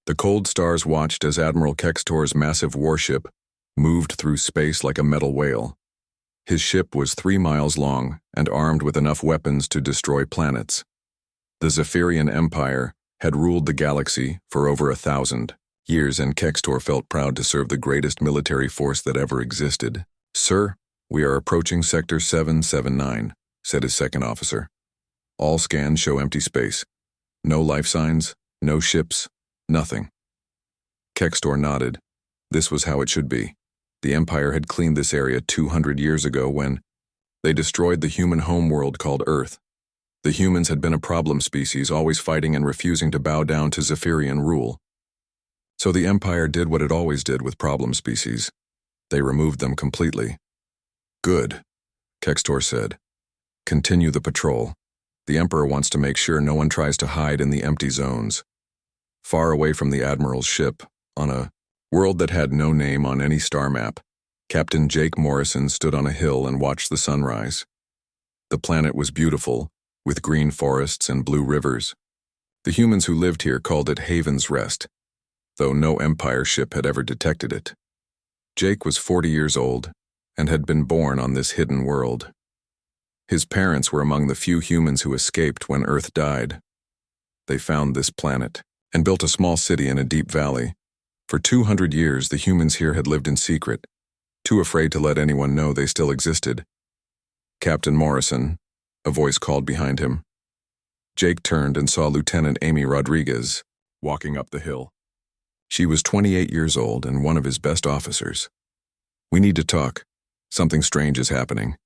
The cold stars watched as Admiral Kextor's massive warship moved through space like a metal whale. His ship was 3 miles long and armed with enough weapons to destroy planets. The Zephyrian Empire had ruled the galaxy for over 1,000 years, and Kextor felt proud to serve the greatest military force that ever existed. "Sir, we are approaching Sector 779, said his second officer. "All scans show empty space. No life signs, no ships, nothing." Kextor nodded. This was how it should be. The Empire had cleaned this area 200 years ago when they destroyed the human homeworld called Earth. The humans had been a problem species, always fighting and refusing to bow down to Zephyrian rule. So the Empire did what it always did with problem species. They removed them completely. "Good," Kextor said. "Continue the patrol. The Emperor wants to make sure no one tries to hide in the empty zones." Far away from the Admiral's ship, on a world that had no name on any star map, Captain Jake Morrison stood on a hill and watched the sunrise. The planet was beautiful, with green forests and blue rivers. The humans who lived here called it Haven's Rest, though no Empire ship had ever detected it. Jake was 40 years old and had been born on this hidden world. His parents were among the few humans who escaped when Earth died. They found this planet and built a small city in a deep valley. For 200 years, the humans here had lived in secret, too afraid to let anyone know they still existed. "Captain Morrison," a voice called behind him. Jake turned and saw Lieutenant Amy Rodriguez walking up the hill. She was 28 years old and one of his best officers. "We need to talk. Something strange is happening."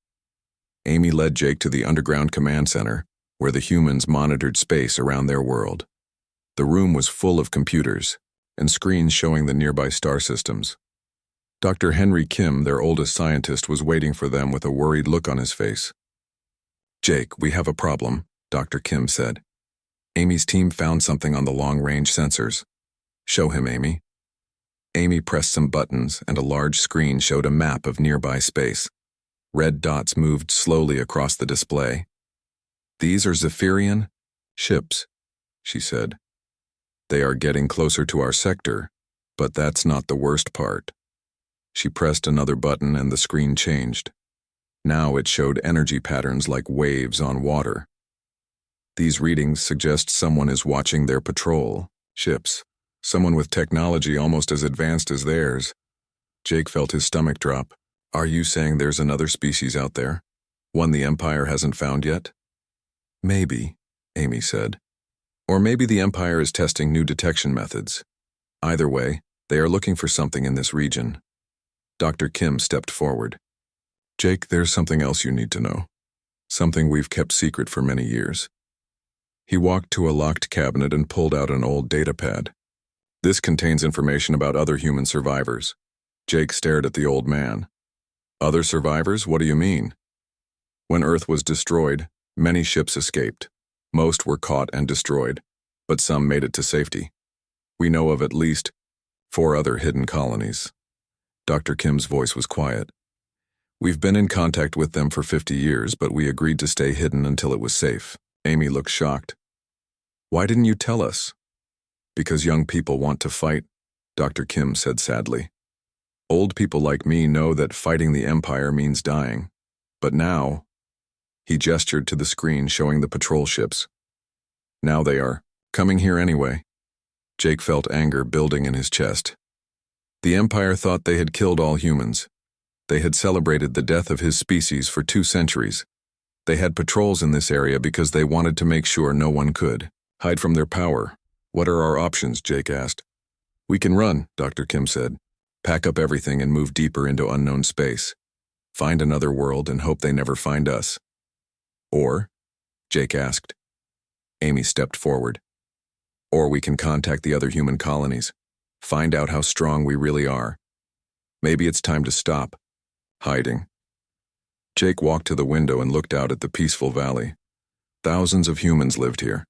Amy led Jake to the underground command center, where the humans monitored space around their world. The room was full of computers and screens showing the nearby star systems. Dr. Henry Kim, their oldest scientist, was waiting for them with a worried look on his face. "Jake, we have a problem," Dr. Kim said. "Amy's team found something on the long-range sensors." "Show him, Amy." Amy pressed some buttons and a large screen showed a map of nearby space. Red dots moved slowly across the display. "These are Zephyrian ships," she said. "They are getting closer to our sector, but that's not the worst part." She pressed another button and the screen changed. Now it showed energy patterns like waves on water. "These readings suggest someone is watching their patrol ships, someone with technology almost as advanced as theirs." Jake felt his stomach drop. "Are you saying there's another species out there? One the Empire hasn't found yet?" "Maybe," Amy said. "Or maybe the Empire is testing new detection methods. Either way, they are looking for something in this region." Dr. Kim stepped forward. "Jake, there's something else you need to know. Something we've kept secret for many years." He walked to a locked cabinet and pulled out an old datapad. "This contains information about other human survivors." Jake stared at the old man. "Other survivors? What do you mean?" "When Earth was destroyed, many ships escaped. Most were caught and destroyed, but some made it to safety. We know of at least 4 other hidden colonies." Dr. Kim's voice was quiet. "We've been in contact with them for 50 years, but we agreed to stay hidden until it was safe." Amy looked shocked. "Why didn't you tell us?" "Because young people want to fight," Dr. Kim said sadly. "Old people like me know that fighting the Empire means dying. But now," he gestured to the screen showing the patrol ships, "now they are coming here anyway." Jake felt anger building in his chest. The Empire thought they had killed all humans. They had celebrated the death of his species for 2 centuries. They had patrols in this area because they wanted to make sure no one could hide from their power. "What are our options?" Jake asked. "We can run," Dr. Kim said. "Pack up everything and move deeper into unknown space. Find another world and hope they never find us." "Or?" Jake asked. Amy stepped forward. "Or we can contact the other human colonies. Find out how strong we really are. Maybe it's time to stop hiding." Jake walked to the window and looked out at the peaceful valley. Thousands of humans lived here.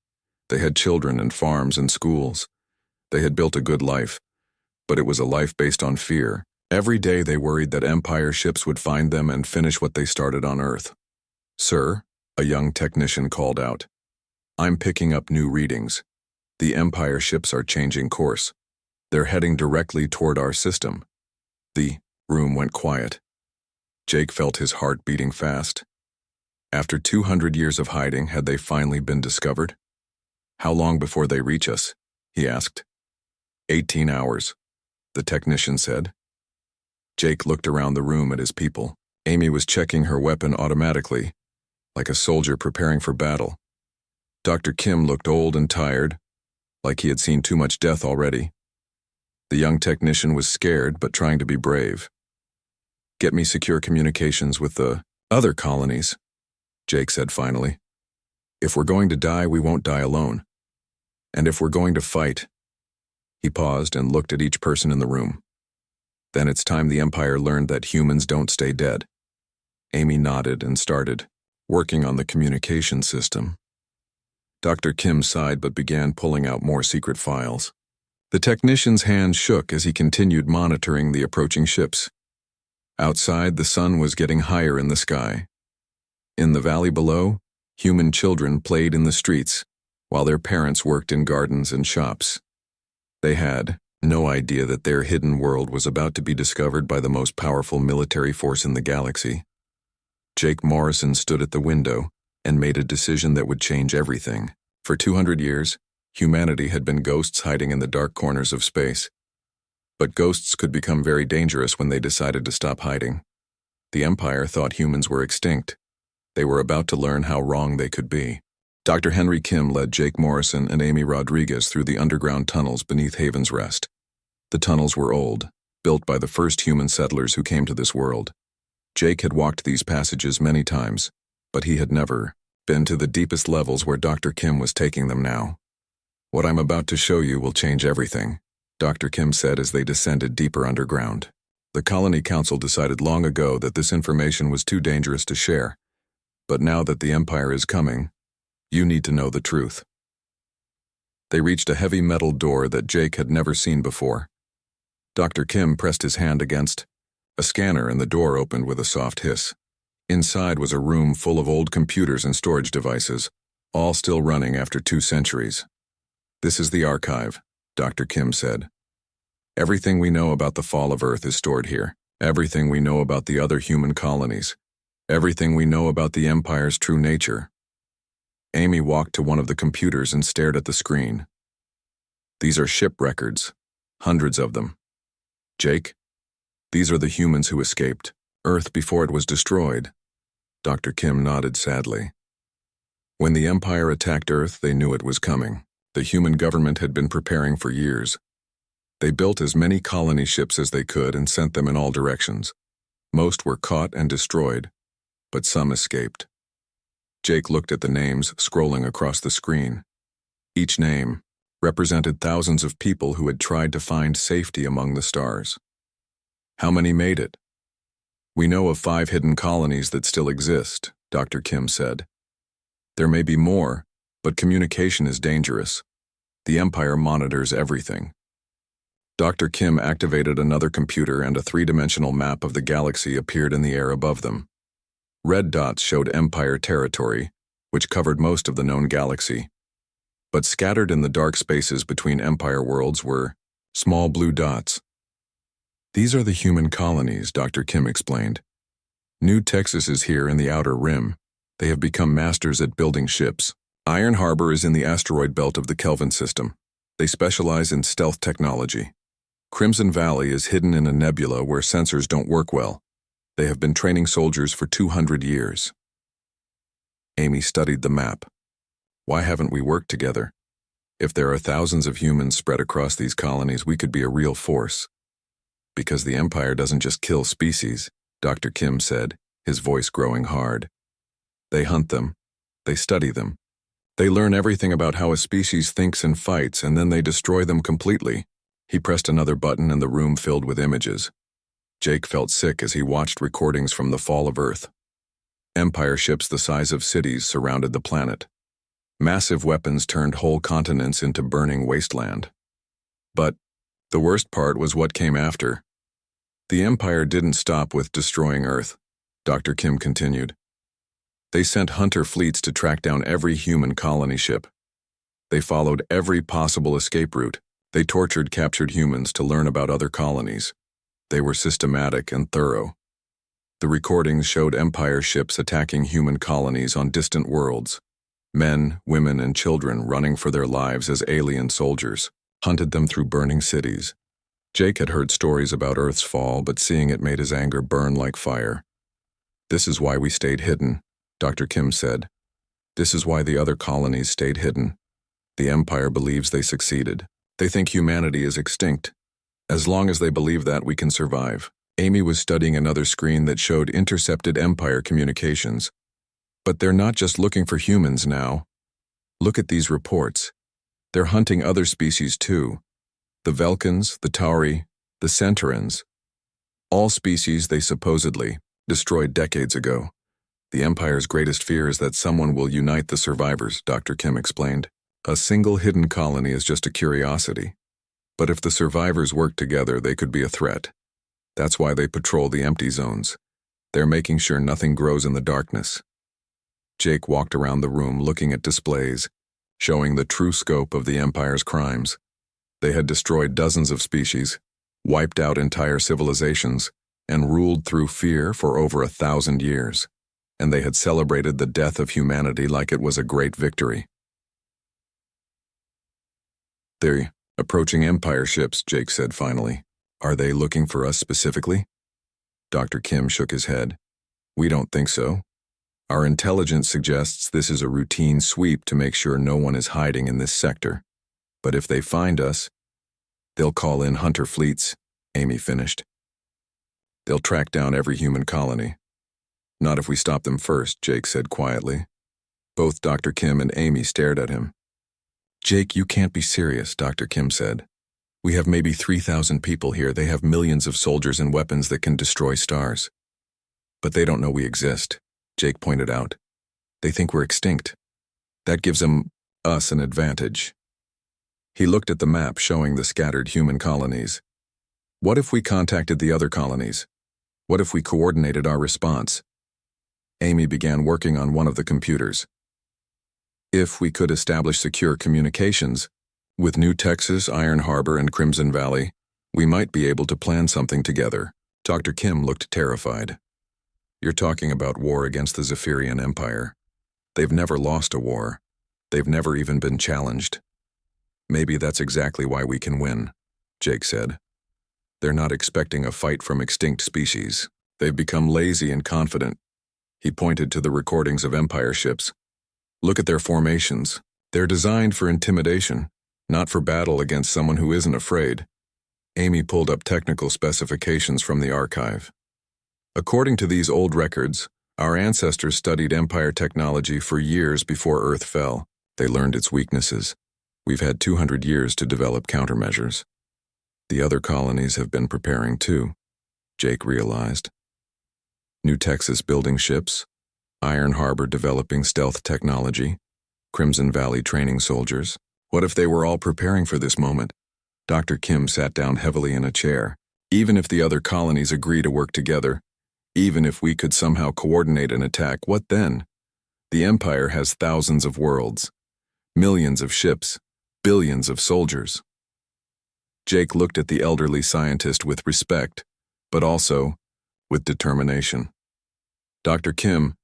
They had children and farms and schools. They had built a good life, but it was a life based on fear. Every day they worried that Empire ships would find them and finish what they started on Earth. "Sir," a young technician called out, "I'm picking up new readings. The Empire ships are changing course." They're heading directly toward our system. The room went quiet. Jake felt his heart beating fast. After 200 years of hiding, had they finally been discovered? How long before they reach us? He asked. 18 hours, the technician said. Jake looked around the room at his people. Amy was checking her weapon automatically, like a soldier preparing for battle. Dr. Kim looked old and tired, like he had seen too much death already. The young technician was scared but trying to be brave. Get me secure communications with the other colonies, Jake said finally. If we're going to die, we won't die alone. And if we're going to fight... He paused and looked at each person in the room. Then it's time the Empire learned that humans don't stay dead. Amy nodded and started working on the communication system. Dr. Kim sighed but began pulling out more secret files. The technician's hand shook as he continued monitoring the approaching ships. Outside, the sun was getting higher in the sky. In the valley below, human children played in the streets, while their parents worked in gardens and shops. They had no idea that their hidden world was about to be discovered by the most powerful military force in the galaxy. Jake Morrison stood at the window and made a decision that would change everything. For 200 years, humanity had been ghosts hiding in the dark corners of space. But ghosts could become very dangerous when they decided to stop hiding. The Empire thought humans were extinct. They were about to learn how wrong they could be. Dr. Henry Kim led Jake Morrison and Amy Rodriguez through the underground tunnels beneath Haven's Rest. The tunnels were old, built by the first human settlers who came to this world. Jake had walked these passages many times, but he had never been to the deepest levels where Dr. Kim was taking them now. What I'm about to show you will change everything, Dr. Kim said as they descended deeper underground. The Colony Council decided long ago that this information was too dangerous to share. But now that the Empire is coming, you need to know the truth. They reached a heavy metal door that Jake had never seen before. Dr. Kim pressed his hand against a scanner and the door opened with a soft hiss. Inside was a room full of old computers and storage devices, all still running after 2 centuries. This is the archive, Dr. Kim said. Everything we know about the fall of Earth is stored here. Everything we know about the other human colonies. Everything we know about the Empire's true nature. Amy walked to one of the computers and stared at the screen. These are ship records, hundreds of them. Jake, these are the humans who escaped Earth before it was destroyed. Dr. Kim nodded sadly. When the Empire attacked Earth, they knew it was coming. The human government had been preparing for years. They built as many colony ships as they could and sent them in all directions. Most were caught and destroyed, but some escaped. Jake looked at the names scrolling across the screen. Each name represented thousands of people who had tried to find safety among the stars. How many made it? We know of 5 hidden colonies that still exist, Dr. Kim said. There may be more, but communication is dangerous. The Empire monitors everything. Dr. Kim activated another computer and a 3-dimensional map of the galaxy appeared in the air above them. Red dots showed Empire territory, which covered most of the known galaxy. But scattered in the dark spaces between Empire worlds were small blue dots. These are the human colonies, Dr. Kim explained. New Texas is here in the outer rim. They have become masters at building ships. Iron Harbor is in the asteroid belt of the Kelvin system. They specialize in stealth technology. Crimson Valley is hidden in a nebula where sensors don't work well. They have been training soldiers for 200 years. Amy studied the map. Why haven't we worked together? If there are thousands of humans spread across these colonies, we could be a real force. Because the Empire doesn't just kill species, Dr. Kim said, his voice growing hard. They hunt them. They study them. They learn everything about how a species thinks and fights, and then they destroy them completely. He pressed another button and the room filled with images. Jake felt sick as he watched recordings from the fall of Earth. Empire ships the size of cities surrounded the planet. Massive weapons turned whole continents into burning wasteland. But the worst part was what came after. The Empire didn't stop with destroying Earth, Dr. Kim continued. They sent hunter fleets to track down every human colony ship. They followed every possible escape route, They tortured captured humans to learn about other colonies. They were systematic and thorough. The recordings showed Empire ships attacking human colonies on distant worlds. Men, women, and children running for their lives as alien soldiers, hunted them through burning cities. Jake had heard stories about Earth's fall, but seeing it made his anger burn like fire. "This is why we stayed hidden," Dr. Kim said. "This is why the other colonies stayed hidden. The Empire believes they succeeded. They think humanity is extinct. As long as they believe that, we can survive." Amy was studying another screen that showed intercepted Empire communications. "But they're not just looking for humans now. Look at these reports. They're hunting other species too. The Velkans, the Tauri, the Centaurans. All species they supposedly destroyed decades ago. The Empire's greatest fear is that someone will unite the survivors," Dr. Kim explained. "A single hidden colony is just a curiosity. But if the survivors work together, they could be a threat. That's why they patrol the empty zones. They're making sure nothing grows in the darkness." Jake walked around the room looking at displays, showing the true scope of the Empire's crimes. They had destroyed dozens of species, wiped out entire civilizations, and ruled through fear for over 1,000 years. And they had celebrated the death of humanity like it was a great victory. "They're approaching Empire ships," Jake said finally. "Are they looking for us specifically?" Dr. Kim shook his head. "We don't think so. Our intelligence suggests this is a routine sweep to make sure no one is hiding in this sector. But if they find us, they'll call in hunter fleets," Amy finished. "They'll track down every human colony." "Not if we stop them first," Jake said quietly. Both Dr. Kim and Amy stared at him. "Jake, you can't be serious," Dr. Kim said. "We have maybe 3,000 people here. They have millions of soldiers and weapons that can destroy stars." "But they don't know we exist," Jake pointed out. "They think we're extinct. That gives us an advantage." He looked at the map showing the scattered human colonies. "What if we contacted the other colonies? What if we coordinated our response?" Amy began working on one of the computers. "If we could establish secure communications with New Texas, Iron Harbor, and Crimson Valley, we might be able to plan something together." Dr. Kim looked terrified. "You're talking about war against the Zephyrian Empire. They've never lost a war. They've never even been challenged." "Maybe that's exactly why we can win," Jake said. "They're not expecting a fight from extinct species. They've become lazy and confident." He pointed to the recordings of Empire ships. "Look at their formations. They're designed for intimidation, not for battle against someone who isn't afraid." Amy pulled up technical specifications from the archive. "According to these old records, our ancestors studied Empire technology for years before Earth fell. They learned its weaknesses. We've had 200 years to develop countermeasures. The other colonies have been preparing too," Jake realized. New Texas building ships, Iron Harbor developing stealth technology, Crimson Valley training soldiers. What if they were all preparing for this moment? Dr. Kim sat down heavily in a chair. "Even if the other colonies agree to work together, even if we could somehow coordinate an attack, what then? The Empire has thousands of worlds, millions of ships, billions of soldiers." Jake looked at the elderly scientist with respect, but also with determination. "Dr. Kim,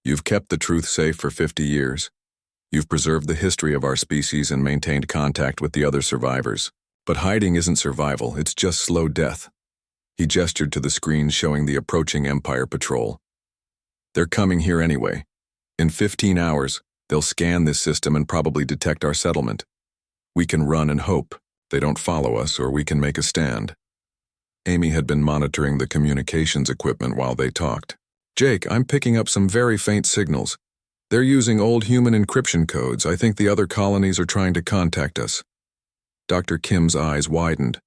you've kept the truth safe for 50 years. You've preserved the history of our species and maintained contact with the other survivors. But hiding isn't survival, it's just slow death." He gestured to the screen showing the approaching Empire patrol. "They're coming here anyway. In 15 hours, they'll scan this system and probably detect our settlement. We can run and hope they don't follow us, or we can make a stand." Amy had been monitoring the communications equipment while they talked. "Jake, I'm picking up some very faint signals. They're using old human encryption codes. I think the other colonies are trying to contact us." Dr. Kim's eyes widened.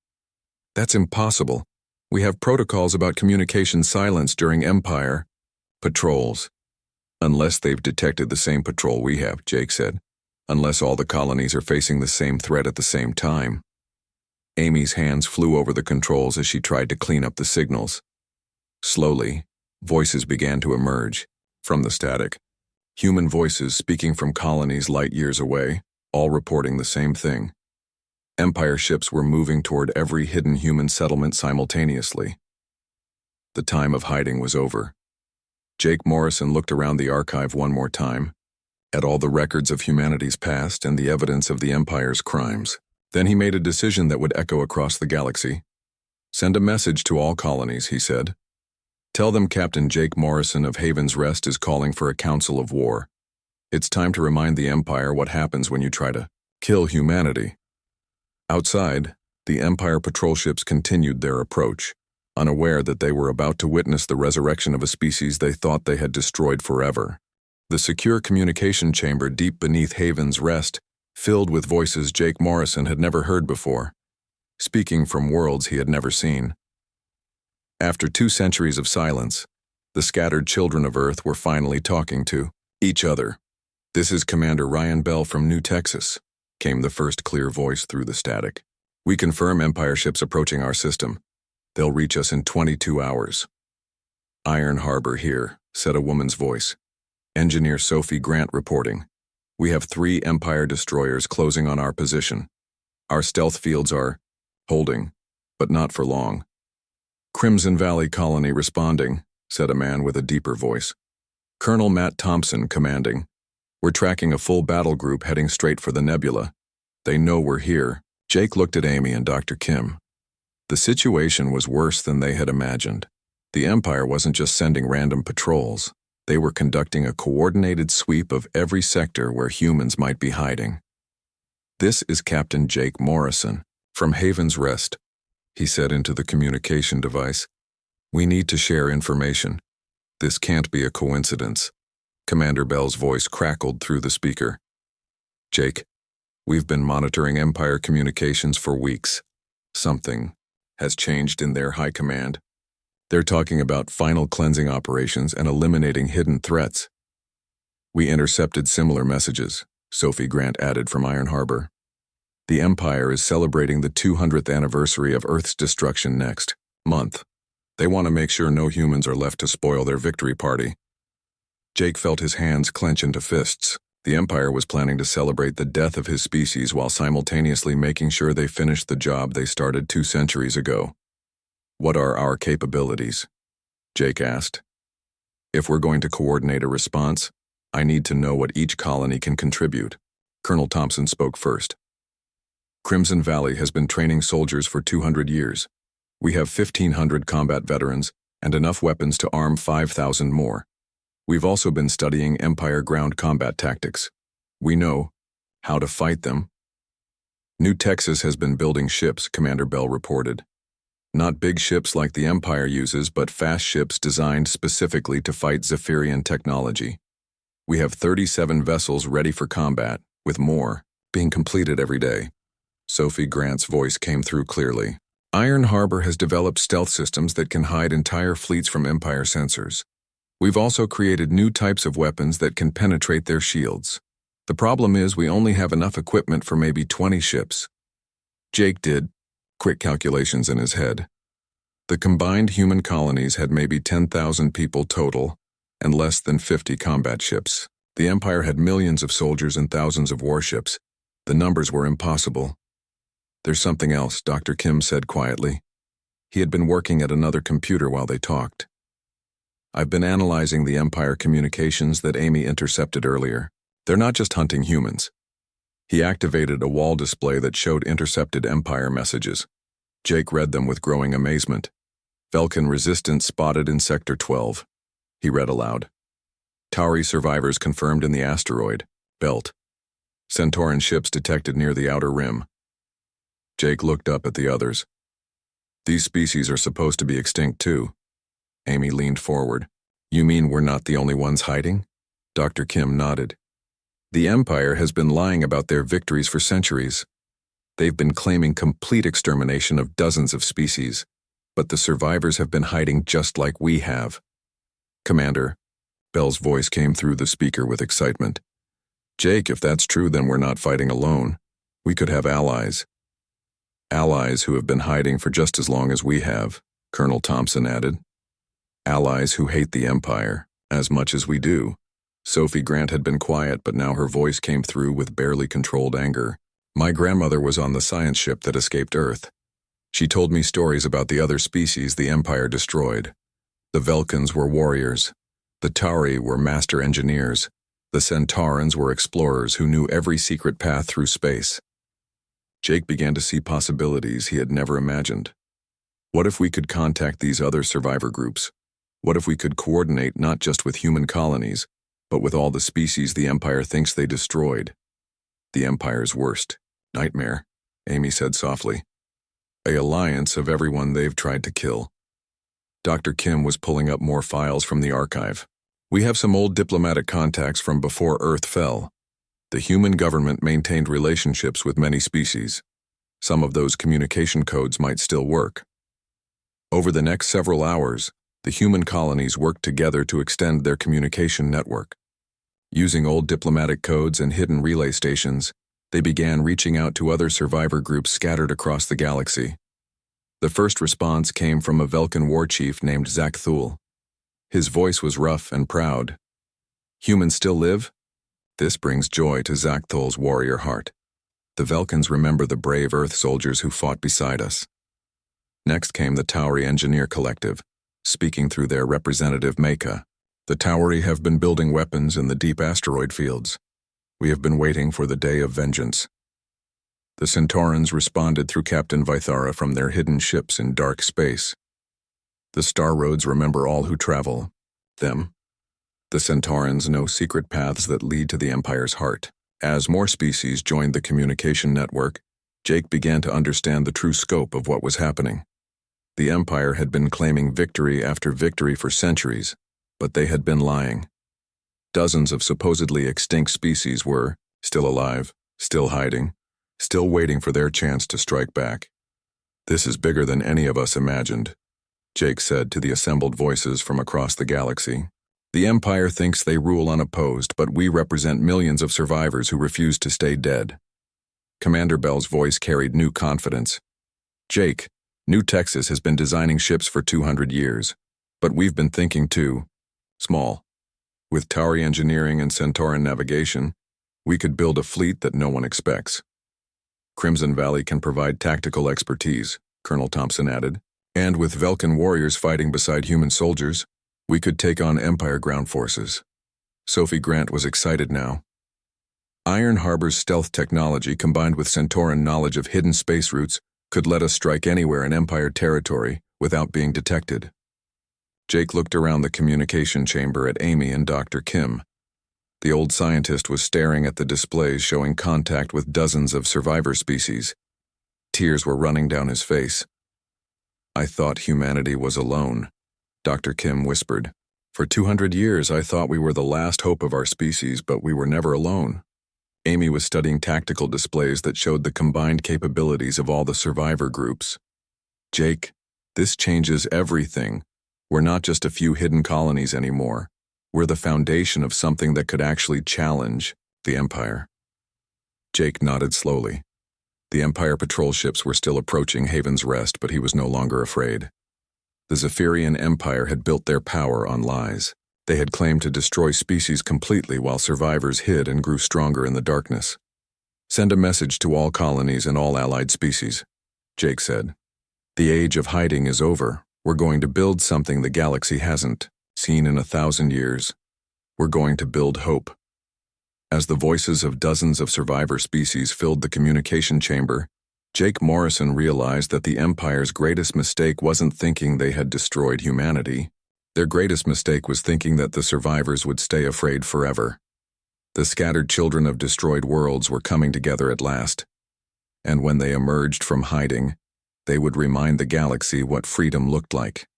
"That's impossible. We have protocols about communication silence during Empire patrols." "Unless they've detected the same patrol we have," Jake said. "Unless all the colonies are facing the same threat at the same time." Amy's hands flew over the controls as she tried to clean up the signals. Slowly, voices began to emerge from the static. Human voices speaking from colonies light years away, all reporting the same thing. Empire ships were moving toward every hidden human settlement simultaneously. The time of hiding was over. Jake Morrison looked around the archive one more time, at all the records of humanity's past and the evidence of the Empire's crimes. Then he made a decision that would echo across the galaxy. "Send a message to all colonies," he said. "Tell them Captain Jake Morrison of Haven's Rest is calling for a council of war. It's time to remind the Empire what happens when you try to kill humanity." Outside, the Empire patrol ships continued their approach, unaware that they were about to witness the resurrection of a species they thought they had destroyed forever. The secure communication chamber deep beneath Haven's Rest filled with voices Jake Morrison had never heard before, speaking from worlds he had never seen. After 2 centuries of silence, the scattered children of Earth were finally talking to each other. "This is Commander Ryan Bell from New Texas," came the first clear voice through the static. "We confirm Empire ships approaching our system. They'll reach us in 22 hours. "Iron Harbor here," said a woman's voice. "Engineer Sophie Grant reporting. We have 3 Empire destroyers closing on our position. Our stealth fields are holding, but not for long." "Crimson Valley Colony responding," said a man with a deeper voice. "Colonel Matt Thompson commanding. We're tracking a full battle group heading straight for the nebula. They know we're here." Jake looked at Amy and Dr. Kim. The situation was worse than they had imagined. The Empire wasn't just sending random patrols. They were conducting a coordinated sweep of every sector where humans might be hiding. "This is Captain Jake Morrison, from Haven's Rest," he said into the communication device. "We need to share information. This can't be a coincidence." Commander Bell's voice crackled through the speaker. "Jake, we've been monitoring Empire communications for weeks. Something has changed in their high command. They're talking about final cleansing operations and eliminating hidden threats." "We intercepted similar messages," Sophie Grant added from Iron Harbor. "The Empire is celebrating the 200th anniversary of Earth's destruction next month. They want to make sure no humans are left to spoil their victory party." Jake felt his hands clench into fists. The Empire was planning to celebrate the death of his species while simultaneously making sure they finished the job they started 2 centuries ago. "What are our capabilities?" Jake asked. "If we're going to coordinate a response, I need to know what each colony can contribute." Colonel Thompson spoke first. "Crimson Valley has been training soldiers for 200 years. We have 1,500 combat veterans and enough weapons to arm 5,000 more. We've also been studying Empire ground combat tactics. We know how to fight them." "New Texas has been building ships," Commander Bell reported. "Not big ships like the Empire uses, but fast ships designed specifically to fight Zephyrian technology. We have 37 vessels ready for combat, with more being completed every day." Sophie Grant's voice came through clearly. "Iron Harbor has developed stealth systems that can hide entire fleets from Empire sensors. We've also created new types of weapons that can penetrate their shields. The problem is we only have enough equipment for maybe 20 ships." Jake did quick calculations in his head. The combined human colonies had maybe 10,000 people total and less than 50 combat ships. The Empire had millions of soldiers and thousands of warships. The numbers were impossible. "There's something else," Dr. Kim said quietly. He had been working at another computer while they talked. "I've been analyzing the Empire communications that Amy intercepted earlier. They're not just hunting humans." He activated a wall display that showed intercepted Empire messages. Jake read them with growing amazement. "Velkin resistance spotted in Sector 12. He read aloud. "Tauri survivors confirmed in the asteroid belt. Centauran ships detected near the outer rim." Jake looked up at the others. "These species are supposed to be extinct too." Amy leaned forward. "You mean we're not the only ones hiding?" Dr. Kim nodded. "The Empire has been lying about their victories for centuries. They've been claiming complete extermination of dozens of species, but the survivors have been hiding just like we have." "Commander," Bell's voice came through the speaker with excitement. "Jake, if that's true, then we're not fighting alone. We could have allies." "Allies who have been hiding for just as long as we have," Colonel Thompson added. "Allies who hate the Empire as much as we do." Sophie Grant had been quiet, but now her voice came through with barely controlled anger. My grandmother was on the science ship that escaped Earth. She told me stories about the other species the Empire destroyed. The Velkans were warriors. The Tauri were master engineers. The Centaurans were explorers who knew every secret path through space. Jake began to see possibilities he had never imagined. What if we could contact these other survivor groups? What if we could coordinate not just with human colonies, but with all the species the Empire thinks they destroyed? The Empire's worst nightmare, Amy said softly. An alliance of everyone they've tried to kill. Dr. Kim was pulling up more files from the archive. We have some old diplomatic contacts from before Earth fell. The human government maintained relationships with many species. Some of those communication codes might still work. Over the next several hours, the human colonies worked together to extend their communication network. Using old diplomatic codes and hidden relay stations, they began reaching out to other survivor groups scattered across the galaxy. The first response came from a Velkan war chief named Zak Thul. His voice was rough and proud. Humans still live? This brings joy to Zak Thul's warrior heart. The Velkans remember the brave Earth soldiers who fought beside us. Next came the Tauri Engineer Collective, speaking through their representative Mecha. The Tauri have been building weapons in the deep asteroid fields. We have been waiting for the day of vengeance. The Centaurans responded through Captain Vithara from their hidden ships in dark space. The Star Roads remember all who travel. Them. The Centaurans know secret paths that lead to the Empire's heart. As more species joined the communication network, Jake began to understand the true scope of what was happening. The Empire had been claiming victory after victory for centuries, but they had been lying. Dozens of supposedly extinct species were still alive, still hiding, still waiting for their chance to strike back. This is bigger than any of us imagined, Jake said to the assembled voices from across the galaxy. The Empire thinks they rule unopposed, but we represent millions of survivors who refuse to stay dead. Commander Bell's voice carried new confidence. Jake, New Texas has been designing ships for 200 years, but we've been thinking too. Small. With Tauri engineering and Centauran navigation, we could build a fleet that no one expects. Crimson Valley can provide tactical expertise, Colonel Thompson added, and with Velkan warriors fighting beside human soldiers, we could take on Empire ground forces. Sophie Grant was excited now. Iron Harbor's stealth technology combined with Centauran knowledge of hidden space routes could let us strike anywhere in Empire territory without being detected. Jake looked around the communication chamber at Amy and Dr. Kim. The old scientist was staring at the displays showing contact with dozens of survivor species. Tears were running down his face. I thought humanity was alone, Dr. Kim whispered. For 200 years I thought we were the last hope of our species, but we were never alone. Amy was studying tactical displays that showed the combined capabilities of all the survivor groups. Jake, this changes everything. We're not just a few hidden colonies anymore. We're the foundation of something that could actually challenge the Empire. Jake nodded slowly. The Empire patrol ships were still approaching Haven's Rest, but he was no longer afraid. The Zephyrian Empire had built their power on lies. They had claimed to destroy species completely while survivors hid and grew stronger in the darkness. Send a message to all colonies and all allied species, Jake said. The age of hiding is over. We're going to build something the galaxy hasn't seen in 1,000 years. We're going to build hope. As the voices of dozens of survivor species filled the communication chamber, Jake Morrison realized that the Empire's greatest mistake wasn't thinking they had destroyed humanity. Their greatest mistake was thinking that the survivors would stay afraid forever. The scattered children of destroyed worlds were coming together at last, and when they emerged from hiding, they would remind the galaxy what freedom looked like.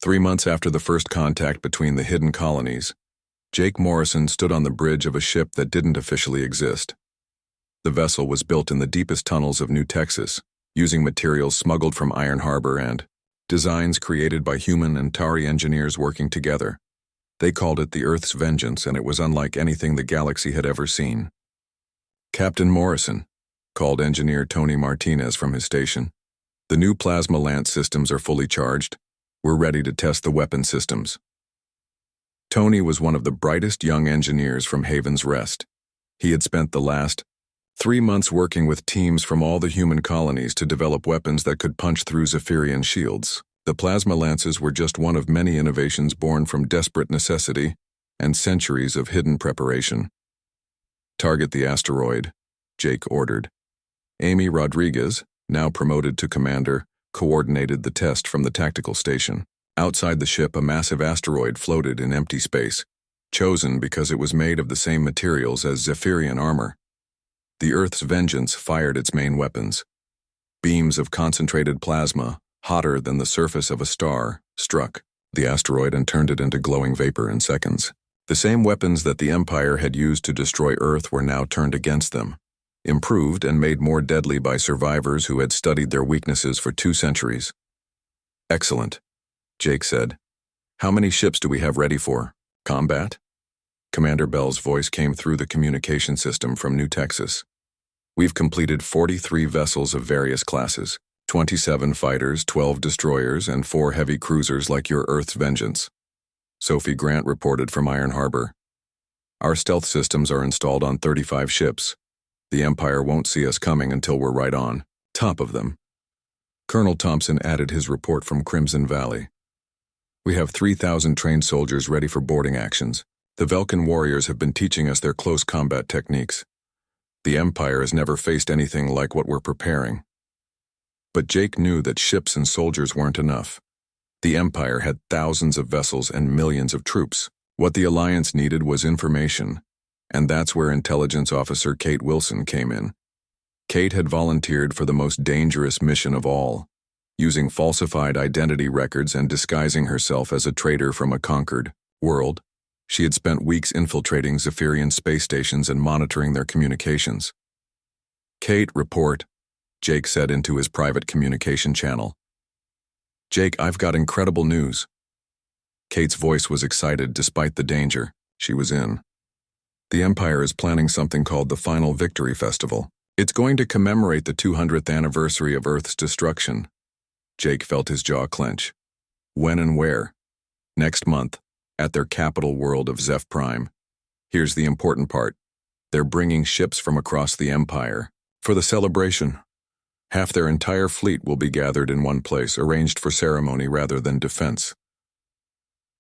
3 months after the first contact between the hidden colonies, Jake Morrison stood on the bridge of a ship that didn't officially exist. The vessel was built in the deepest tunnels of New Texas, using materials smuggled from Iron Harbor and designs created by human and Tauri engineers working together. They called it the Earth's Vengeance, and it was unlike anything the galaxy had ever seen. Captain Morrison, called engineer Tony Martinez from his station. The new plasma lance systems are fully charged. We're ready to test the weapon systems. Tony was one of the brightest young engineers from Haven's Rest. He had spent the last 3 months working with teams from all the human colonies to develop weapons that could punch through Zephyrian shields. The plasma lances were just one of many innovations born from desperate necessity and centuries of hidden preparation. Target the asteroid, Jake ordered. Amy Rodriguez, now promoted to commander, coordinated the test from the tactical station. Outside the ship, a massive asteroid floated in empty space, chosen because it was made of the same materials as Zephyrian armor. The Earth's vengeance fired its main weapons. Beams of concentrated plasma, hotter than the surface of a star, struck the asteroid and turned it into glowing vapor in seconds. The same weapons that the Empire had used to destroy Earth were now turned against them, improved and made more deadly by survivors who had studied their weaknesses for 2 centuries. Excellent, Jake said. How many ships do we have ready for combat? Commander Bell's voice came through the communication system from New Texas. We've completed 43 vessels of various classes, 27 fighters, 12 destroyers, and 4 heavy cruisers like your Earth's Vengeance. Sophie Grant reported from Iron Harbor. Our stealth systems are installed on 35 ships. The Empire won't see us coming until we're right on top of them. Colonel Thompson added his report from Crimson Valley. We have 3,000 trained soldiers ready for boarding actions. The Velkin warriors have been teaching us their close combat techniques. The Empire has never faced anything like what we're preparing. But Jake knew that ships and soldiers weren't enough. The Empire had thousands of vessels and millions of troops. What the Alliance needed was information, and that's where intelligence officer Kate Wilson came in. Kate had volunteered for the most dangerous mission of all, using falsified identity records and disguising herself as a traitor from a conquered world. She had spent weeks infiltrating Zephyrian space stations and monitoring their communications. Kate, report, Jake said into his private communication channel. Jake, I've got incredible news. Kate's voice was excited despite the danger she was in. The Empire is planning something called the Final Victory Festival. It's going to commemorate the 200th anniversary of Earth's destruction. Jake felt his jaw clench. When and where? Next month, at their capital world of Zeph Prime. Here's the important part. They're bringing ships from across the Empire for the celebration. Half their entire fleet will be gathered in one place, arranged for ceremony rather than defense.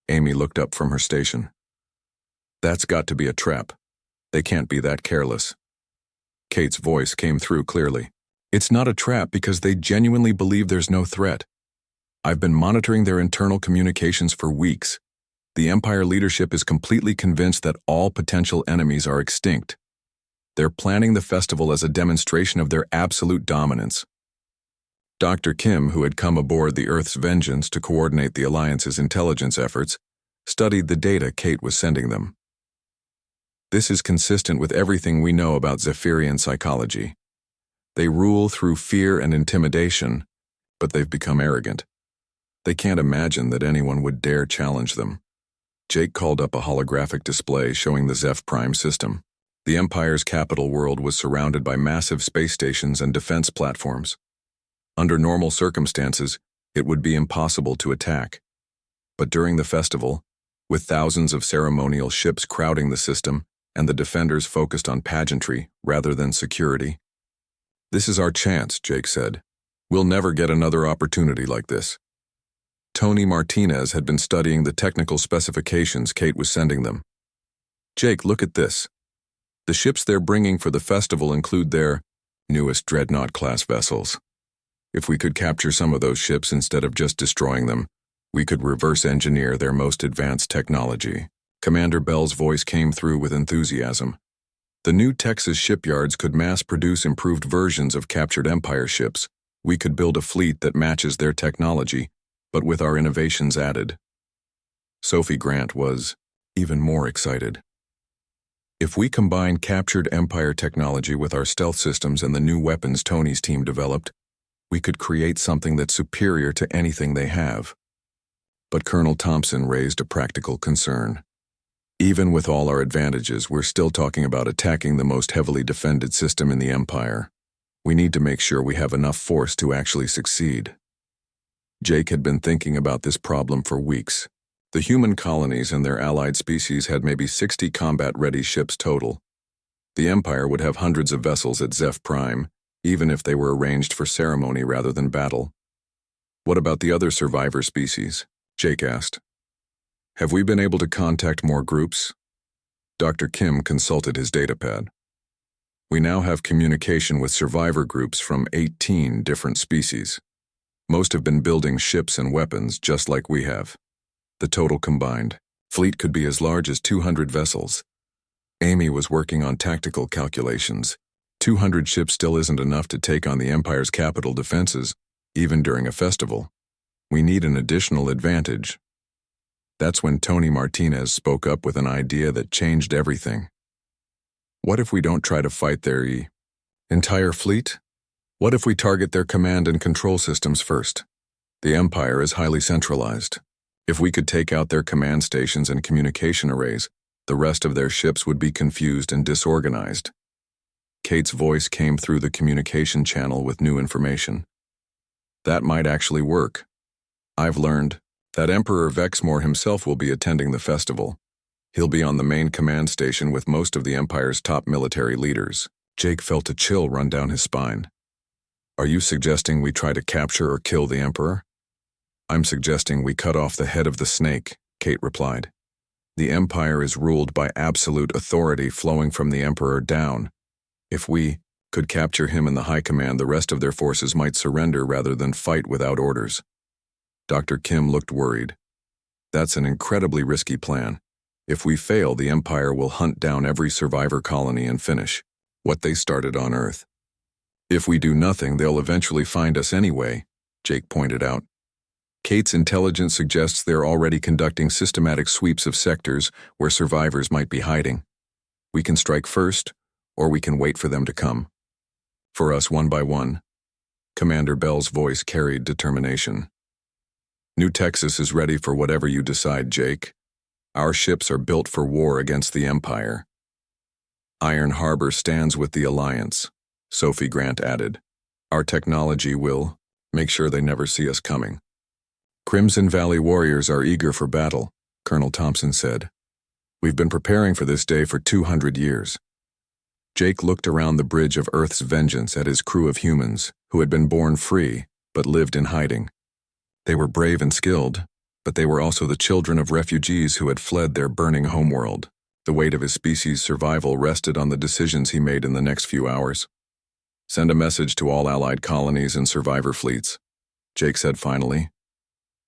Amy looked up from her station. That's got to be a trap. They can't be that careless. Kate's voice came through clearly. It's not a trap because they genuinely believe there's no threat. I've been monitoring their internal communications for weeks. The Empire leadership is completely convinced that all potential enemies are extinct. They're planning the festival as a demonstration of their absolute dominance. Dr. Kim, who had come aboard the Earth's Vengeance to coordinate the Alliance's intelligence efforts, studied the data Kate was sending them. This is consistent with everything we know about Zephyrian psychology. They rule through fear and intimidation, but they've become arrogant. They can't imagine that anyone would dare challenge them. Jake called up a holographic display showing the Zeph Prime system. The Empire's capital world was surrounded by massive space stations and defense platforms. Under normal circumstances, it would be impossible to attack. But during the festival, with thousands of ceremonial ships crowding the system and the defenders focused on pageantry rather than security. This is our chance, Jake said. We'll never get another opportunity like this. Tony Martinez had been studying the technical specifications Kate was sending them. Jake, look at this. The ships they're bringing for the festival include their newest Dreadnought-class vessels. If we could capture some of those ships instead of just destroying them, we could reverse engineer their most advanced technology. Commander Bell's voice came through with enthusiasm. The new Texas shipyards could mass-produce improved versions of captured Empire ships. We could build a fleet that matches their technology, but with our innovations added. Sophie Grant was even more excited. If we combine captured Empire technology with our stealth systems and the new weapons Tony's team developed, we could create something that's superior to anything they have. But Colonel Thompson raised a practical concern. Even with all our advantages, we're still talking about attacking the most heavily defended system in the Empire. We need to make sure we have enough force to actually succeed. Jake had been thinking about this problem for weeks. The human colonies and their allied species had maybe 60 combat-ready ships total. The Empire would have hundreds of vessels at Zeph Prime, even if they were arranged for ceremony rather than battle. What about the other survivor species? Jake asked. Have we been able to contact more groups? Dr. Kim consulted his datapad. We now have communication with survivor groups from 18 different species. Most have been building ships and weapons just like we have. The total combined fleet could be as large as 200 vessels. Amy was working on tactical calculations. 200 ships still isn't enough to take on the Empire's capital defenses, even during a festival. We need an additional advantage. That's when Tony Martinez spoke up with an idea that changed everything. What if we don't try to fight their entire fleet? What if we target their command and control systems first? The Empire is highly centralized. If we could take out their command stations and communication arrays, the rest of their ships would be confused and disorganized. Kate's voice came through the communication channel with new information. That might actually work. I've learned that Emperor Vexmore himself will be attending the festival. He'll be on the main command station with most of the Empire's top military leaders. Jake felt a chill run down his spine. Are you suggesting we try to capture or kill the Emperor? I'm suggesting we cut off the head of the snake, Kate replied. The Empire is ruled by absolute authority flowing from the Emperor down. If we could capture him in the high command, the rest of their forces might surrender rather than fight without orders. Dr. Kim looked worried. That's an incredibly risky plan. If we fail, the Empire will hunt down every survivor colony and finish what they started on Earth. If we do nothing, they'll eventually find us anyway, Jake pointed out. Kate's intelligence suggests they're already conducting systematic sweeps of sectors where survivors might be hiding. We can strike first, or we can wait for them to come. For us, one by one. Commander Bell's voice carried determination. New Texas is ready for whatever you decide, Jake. Our ships are built for war against the Empire. Iron Harbor stands with the Alliance, Sophie Grant added. Our technology will make sure they never see us coming. Crimson Valley warriors are eager for battle, Colonel Thompson said. We've been preparing for this day for 200 years. Jake looked around the bridge of Earth's vengeance at his crew of humans who had been born free but lived in hiding. They were brave and skilled, but they were also the children of refugees who had fled their burning homeworld. The weight of his species' survival rested on the decisions he made in the next few hours. Send a message to all Allied colonies and survivor fleets, Jake said finally.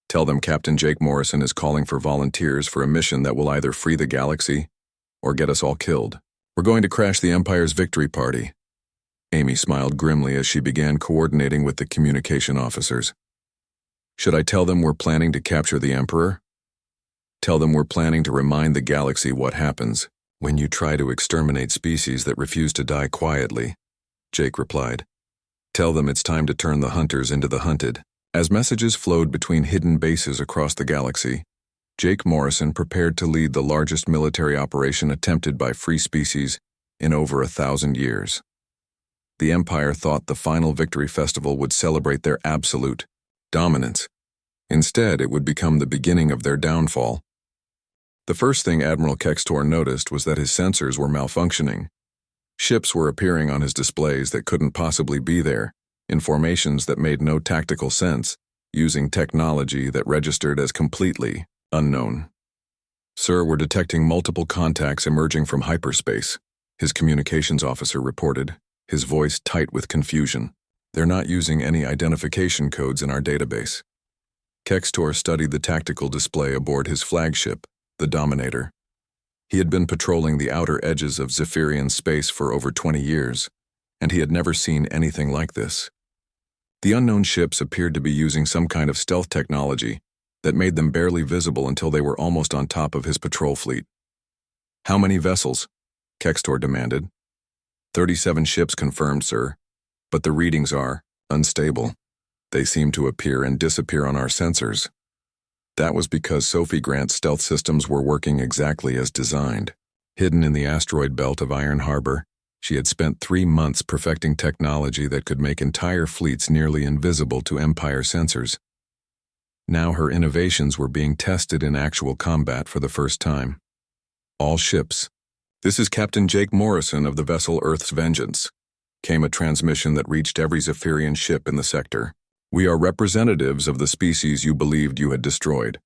Tell them Captain Jake Morrison is calling for volunteers for a mission that will either free the galaxy or get us all killed. We're going to crash the Empire's victory party. Amy smiled grimly as she began coordinating with the communication officers. Should I tell them we're planning to capture the Emperor? Tell them we're planning to remind the galaxy what happens when you try to exterminate species that refuse to die quietly, Jake replied. Tell them it's time to turn the hunters into the hunted. As messages flowed between hidden bases across the galaxy, Jake Morrison prepared to lead the largest military operation attempted by free species in over 1,000 years. The Empire thought the final victory festival would celebrate their absolute dominance. Instead, it would become the beginning of their downfall. The first thing Admiral Kextor noticed was that his sensors were malfunctioning. Ships were appearing on his displays that couldn't possibly be there, in formations that made no tactical sense, using technology that registered as completely unknown. Sir, we're detecting multiple contacts emerging from hyperspace, his communications officer reported, his voice tight with confusion. They're not using any identification codes in our database. Kextor studied the tactical display aboard his flagship, the Dominator. He had been patrolling the outer edges of Zephyrian space for over 20 years, and he had never seen anything like this. The unknown ships appeared to be using some kind of stealth technology that made them barely visible until they were almost on top of his patrol fleet. How many vessels? Kextor demanded. 37 ships confirmed, sir, but the readings are unstable. They seem to appear and disappear on our sensors. That was because Sophie Grant's stealth systems were working exactly as designed. Hidden in the asteroid belt of Iron Harbor, she had spent 3 months perfecting technology that could make entire fleets nearly invisible to Empire sensors. Now her innovations were being tested in actual combat for the first time. All ships, This is Captain Jake Morrison of the vessel Earth's Vengeance. Came a transmission that reached every Zephyrian ship in the sector. We are representatives of the species you believed you had destroyed.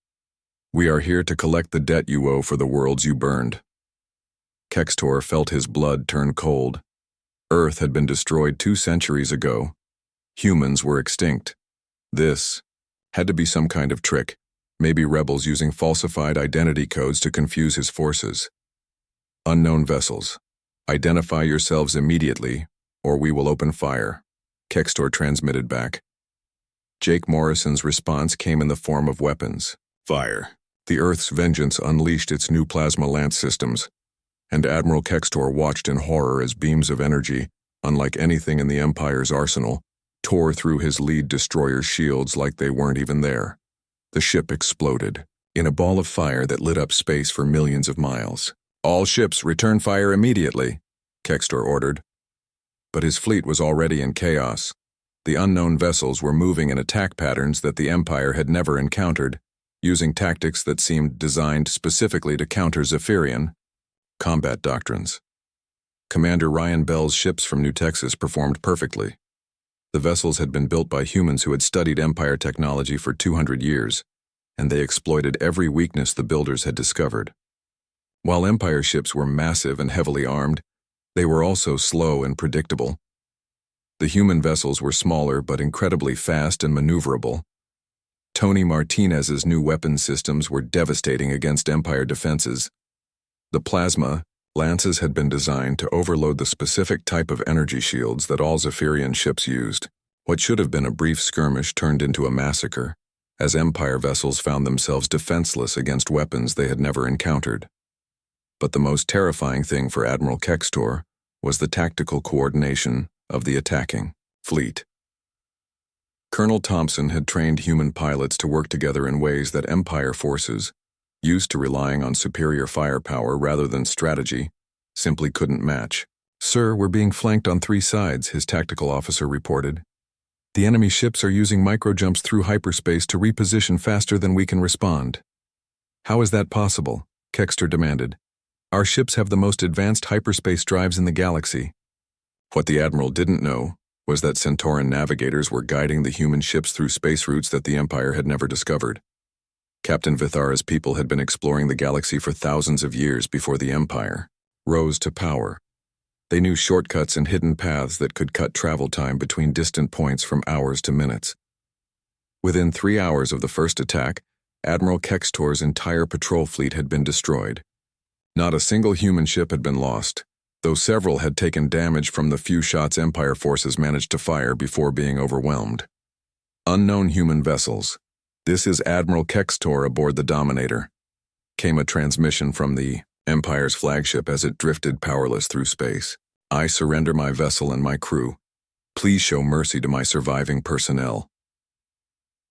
We are here to collect the debt you owe for the worlds you burned. Kextor felt his blood turn cold. Earth had been destroyed 2 centuries ago. Humans were extinct. This had to be some kind of trick, maybe rebels using falsified identity codes to confuse his forces. Unknown vessels. Identify yourselves immediately, or we will open fire, Kextor transmitted back. Jake Morrison's response came in the form of weapons. Fire. The Earth's Vengeance unleashed its new plasma lance systems, and Admiral Kextor watched in horror as beams of energy, unlike anything in the Empire's arsenal, tore through his lead destroyer's shields like they weren't even there. The ship exploded, in a ball of fire that lit up space for millions of miles. All ships return fire immediately, Kextor ordered. But his fleet was already in chaos. The unknown vessels were moving in attack patterns that the Empire had never encountered, using tactics that seemed designed specifically to counter Zephyrian combat doctrines. Commander Ryan Bell's ships from New Texas performed perfectly. The vessels had been built by humans who had studied Empire technology for 200 years, and they exploited every weakness the builders had discovered. While Empire ships were massive and heavily armed, they were also slow and predictable. The human vessels were smaller but incredibly fast and maneuverable. Tony Martinez's new weapon systems were devastating against Empire defenses. The plasma lances had been designed to overload the specific type of energy shields that all Zephyrian ships used. What should have been a brief skirmish turned into a massacre, as Empire vessels found themselves defenseless against weapons they had never encountered. But the most terrifying thing for Admiral Kextor was the tactical coordination of the attacking fleet. Colonel Thompson had trained human pilots to work together in ways that Empire forces, used to relying on superior firepower rather than strategy, simply couldn't match. "Sir, we're being flanked on 3 sides," his tactical officer reported. "The enemy ships are using microjumps through hyperspace to reposition faster than we can respond." "How is that possible?" Kextor demanded. "Our ships have the most advanced hyperspace drives in the galaxy." What the Admiral didn't know was that Centauran navigators were guiding the human ships through space routes that the Empire had never discovered. Captain Vithara's people had been exploring the galaxy for thousands of years before the Empire rose to power. They knew shortcuts and hidden paths that could cut travel time between distant points from hours to minutes. Within 3 hours of the first attack, Admiral Kextor's entire patrol fleet had been destroyed. Not a single human ship had been lost, though several had taken damage from the few shots Empire forces managed to fire before being overwhelmed. Unknown human vessels. "This is Admiral Kextor aboard the Dominator," came a transmission from the Empire's flagship as it drifted powerless through space. "I surrender my vessel and my crew. Please show mercy to my surviving personnel."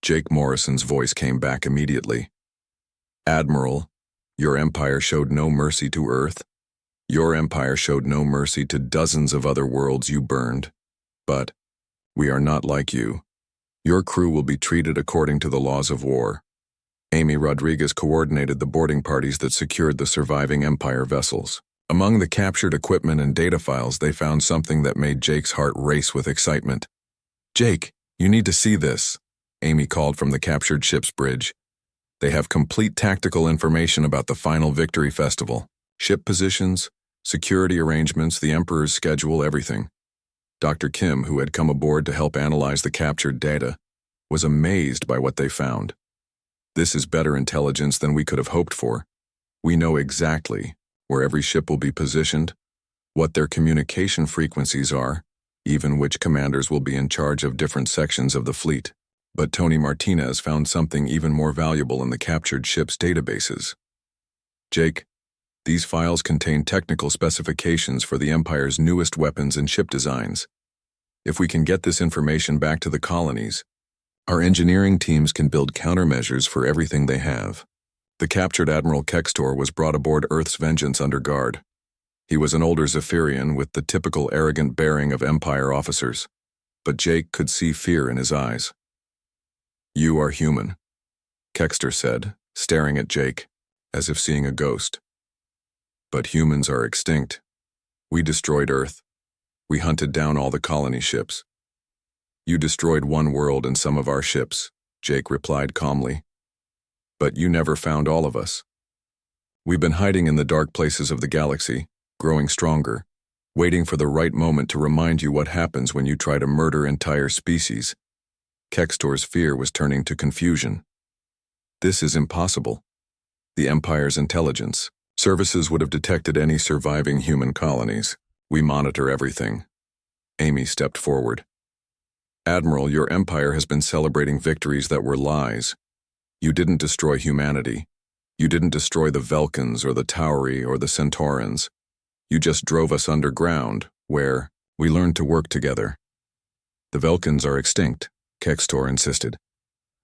Jake Morrison's voice came back immediately. "Admiral, your Empire showed no mercy to Earth. Your Empire showed no mercy to dozens of other worlds you burned. But we are not like you. Your crew will be treated according to the laws of war." Amy Rodriguez coordinated the boarding parties that secured the surviving Empire vessels. Among the captured equipment and data files, they found something that made Jake's heart race with excitement. "Jake, you need to see this," Amy called from the captured ship's bridge. "They have complete tactical information about the final Victory Festival. Ship positions, security arrangements, the Emperor's schedule, everything." Dr. Kim, who had come aboard to help analyze the captured data, was amazed by what they found. "This is better intelligence than we could have hoped for. We know exactly where every ship will be positioned, what their communication frequencies are, even which commanders will be in charge of different sections of the fleet." But Tony Martinez found something even more valuable in the captured ship's databases. "Jake, these files contain technical specifications for the Empire's newest weapons and ship designs. If we can get this information back to the colonies, our engineering teams can build countermeasures for everything they have." The captured Admiral Kextor was brought aboard Earth's Vengeance under guard. He was an older Zephyrian with the typical arrogant bearing of Empire officers, but Jake could see fear in his eyes. "You are human," Kextor said, staring at Jake, as if seeing a ghost. But humans are extinct. We destroyed Earth. We hunted down all the colony ships. You destroyed one world and some of our ships, Jake replied calmly. But you never found all of us. We've been hiding in the dark places of the galaxy, growing stronger, waiting for the right moment to remind you what happens when you try to murder entire species. Kextor's fear was turning to confusion. This is impossible. The Empire's intelligence services would have detected any surviving human colonies. We monitor everything. Amy stepped forward. Admiral, your Empire has been celebrating victories that were lies. You didn't destroy humanity. You didn't destroy the Velkans or the Tauri or the Centaurans. You just drove us underground, where we learned to work together. The Velkans are extinct, Kextor insisted.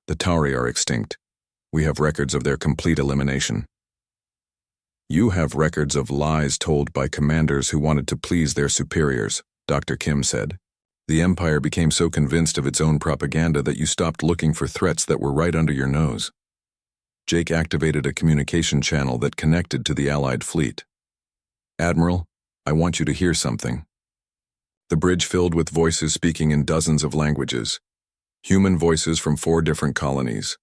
The Tauri are extinct. We have records of their complete elimination. You have records of lies told by commanders who wanted to please their superiors, Dr. Kim said. The Empire became so convinced of its own propaganda that you stopped looking for threats that were right under your nose. Jake activated a communication channel that connected to the Allied fleet. Admiral, I want you to hear something. The bridge filled with voices speaking in dozens of languages. Human voices from 4 different colonies.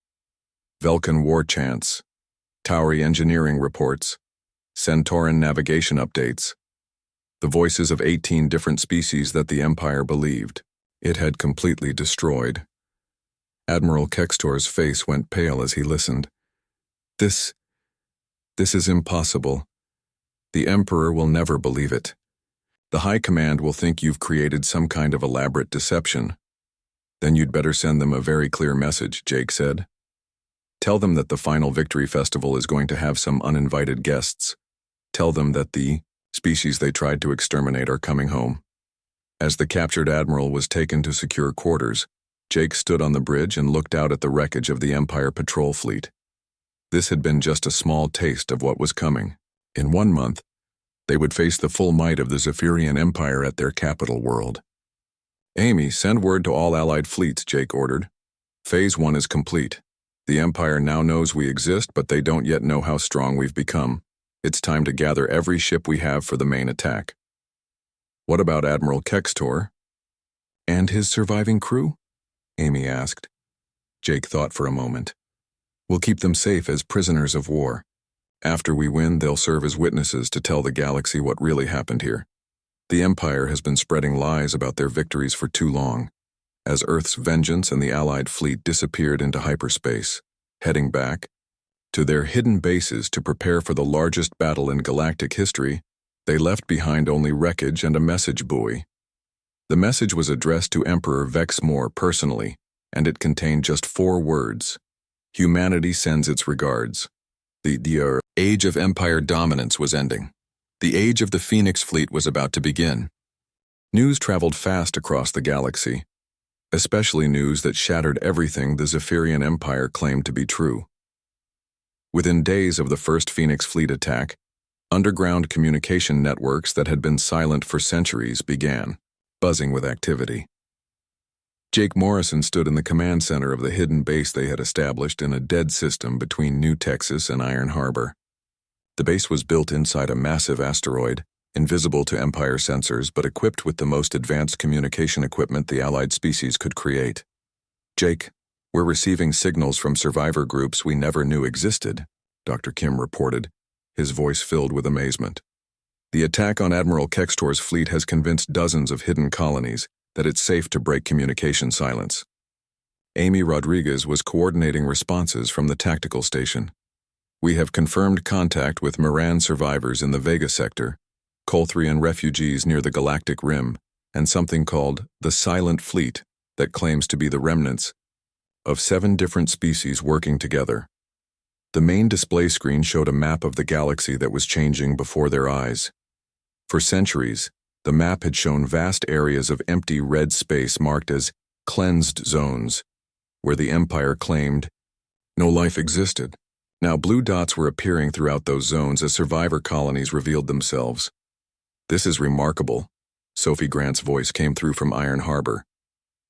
Velkan war chants, Tauri engineering reports, Centauran navigation updates. The voices of 18 different species that the Empire believed it had completely destroyed. Admiral Kextor's face went pale as he listened. This is impossible. The Emperor will never believe it. The High Command will think you've created some kind of elaborate deception. Then you'd better send them a very clear message, Jake said. Tell them that the final Victory Festival is going to have some uninvited guests. Tell them that the species they tried to exterminate are coming home. As the captured admiral was taken to secure quarters, Jake stood on the bridge and looked out at the wreckage of the Empire patrol fleet. This had been just a small taste of what was coming. In 1 month, they would face the full might of the Zephyrian Empire at their capital world. Amy, send word to all Allied fleets, Jake ordered. Phase 1 is complete. The Empire now knows we exist, but they don't yet know how strong we've become. It's time to gather every ship we have for the main attack. What about Admiral Kextor? And his surviving crew? Amy asked. Jake thought for a moment. We'll keep them safe as prisoners of war. After we win, they'll serve as witnesses to tell the galaxy what really happened here. The Empire has been spreading lies about their victories for too long. As Earth's vengeance and the Allied fleet disappeared into hyperspace, heading back to their hidden bases to prepare for the largest battle in galactic history, they left behind only wreckage and a message buoy. The message was addressed to Emperor Vexmore personally, and it contained just 4 words. Humanity sends its regards. The age of Empire dominance was ending. The age of the Phoenix fleet was about to begin. News traveled fast across the galaxy, especially news that shattered everything the Zephyrian Empire claimed to be true. Within days of the first Phoenix fleet attack, underground communication networks that had been silent for centuries began, buzzing with activity. Jake Morrison stood in the command center of the hidden base they had established in a dead system between New Texas and Iron Harbor. The base was built inside a massive asteroid, invisible to Empire sensors but equipped with the most advanced communication equipment the Allied species could create. Jake, we're receiving signals from survivor groups we never knew existed, Dr. Kim reported, his voice filled with amazement. The attack on Admiral Kextor's fleet has convinced dozens of hidden colonies that it's safe to break communication silence. Amy Rodriguez was coordinating responses from the tactical station. We have confirmed contact with Moran survivors in the Vega sector, Colthrian refugees near the Galactic Rim, and something called the Silent Fleet that claims to be the remnants of 7 different species working together. The main display screen showed a map of the galaxy that was changing before their eyes. For centuries, the map had shown vast areas of empty red space marked as cleansed zones, where the Empire claimed no life existed. Now blue dots were appearing throughout those zones as survivor colonies revealed themselves. This is remarkable, Sophie Grant's voice came through from Iron Harbor.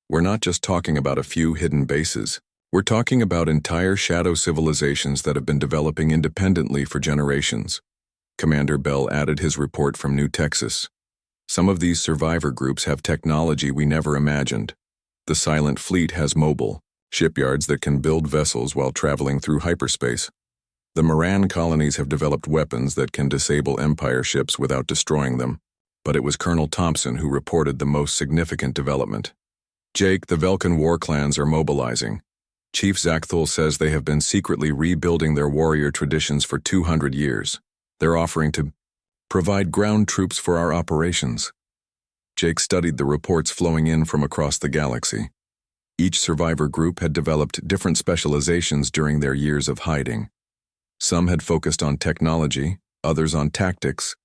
We're not just talking about a few hidden bases. We're talking about entire shadow civilizations that have been developing independently for generations. Commander Bell added his report from New Texas. Some of these survivor groups have technology we never imagined. The Silent Fleet has mobile shipyards that can build vessels while traveling through hyperspace. The Moran colonies have developed weapons that can disable Empire ships without destroying them, but it was Colonel Thompson who reported the most significant development. Jake, the Velkan war clans are mobilizing. Chief Zakthul says they have been secretly rebuilding their warrior traditions for 200 years. They're offering to provide ground troops for our operations. Jake studied the reports flowing in from across the galaxy. Each survivor group had developed different specializations during their years of hiding. Some had focused on technology, others on tactics,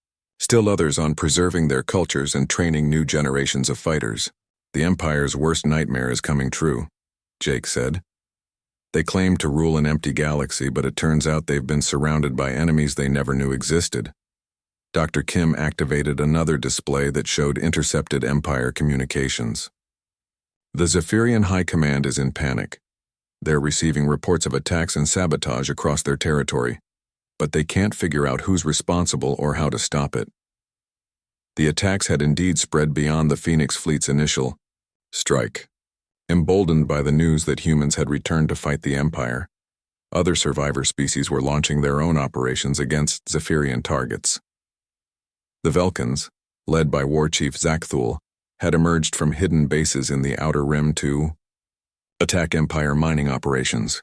still others on preserving their cultures and training new generations of fighters. The Empire's worst nightmare is coming true, Jake said. They claim to rule an empty galaxy, but it turns out they've been surrounded by enemies they never knew existed. Dr. Kim activated another display that showed intercepted Empire communications. The Zephyrian High Command is in panic. They're receiving reports of attacks and sabotage across their territory, but they can't figure out who's responsible or how to stop it. The attacks had indeed spread beyond the Phoenix Fleet's initial strike. Emboldened by the news that humans had returned to fight the Empire, other survivor species were launching their own operations against Zephyrian targets. The Velkans, led by War Chief Zakthul, had emerged from hidden bases in the Outer Rim to attack Empire mining operations.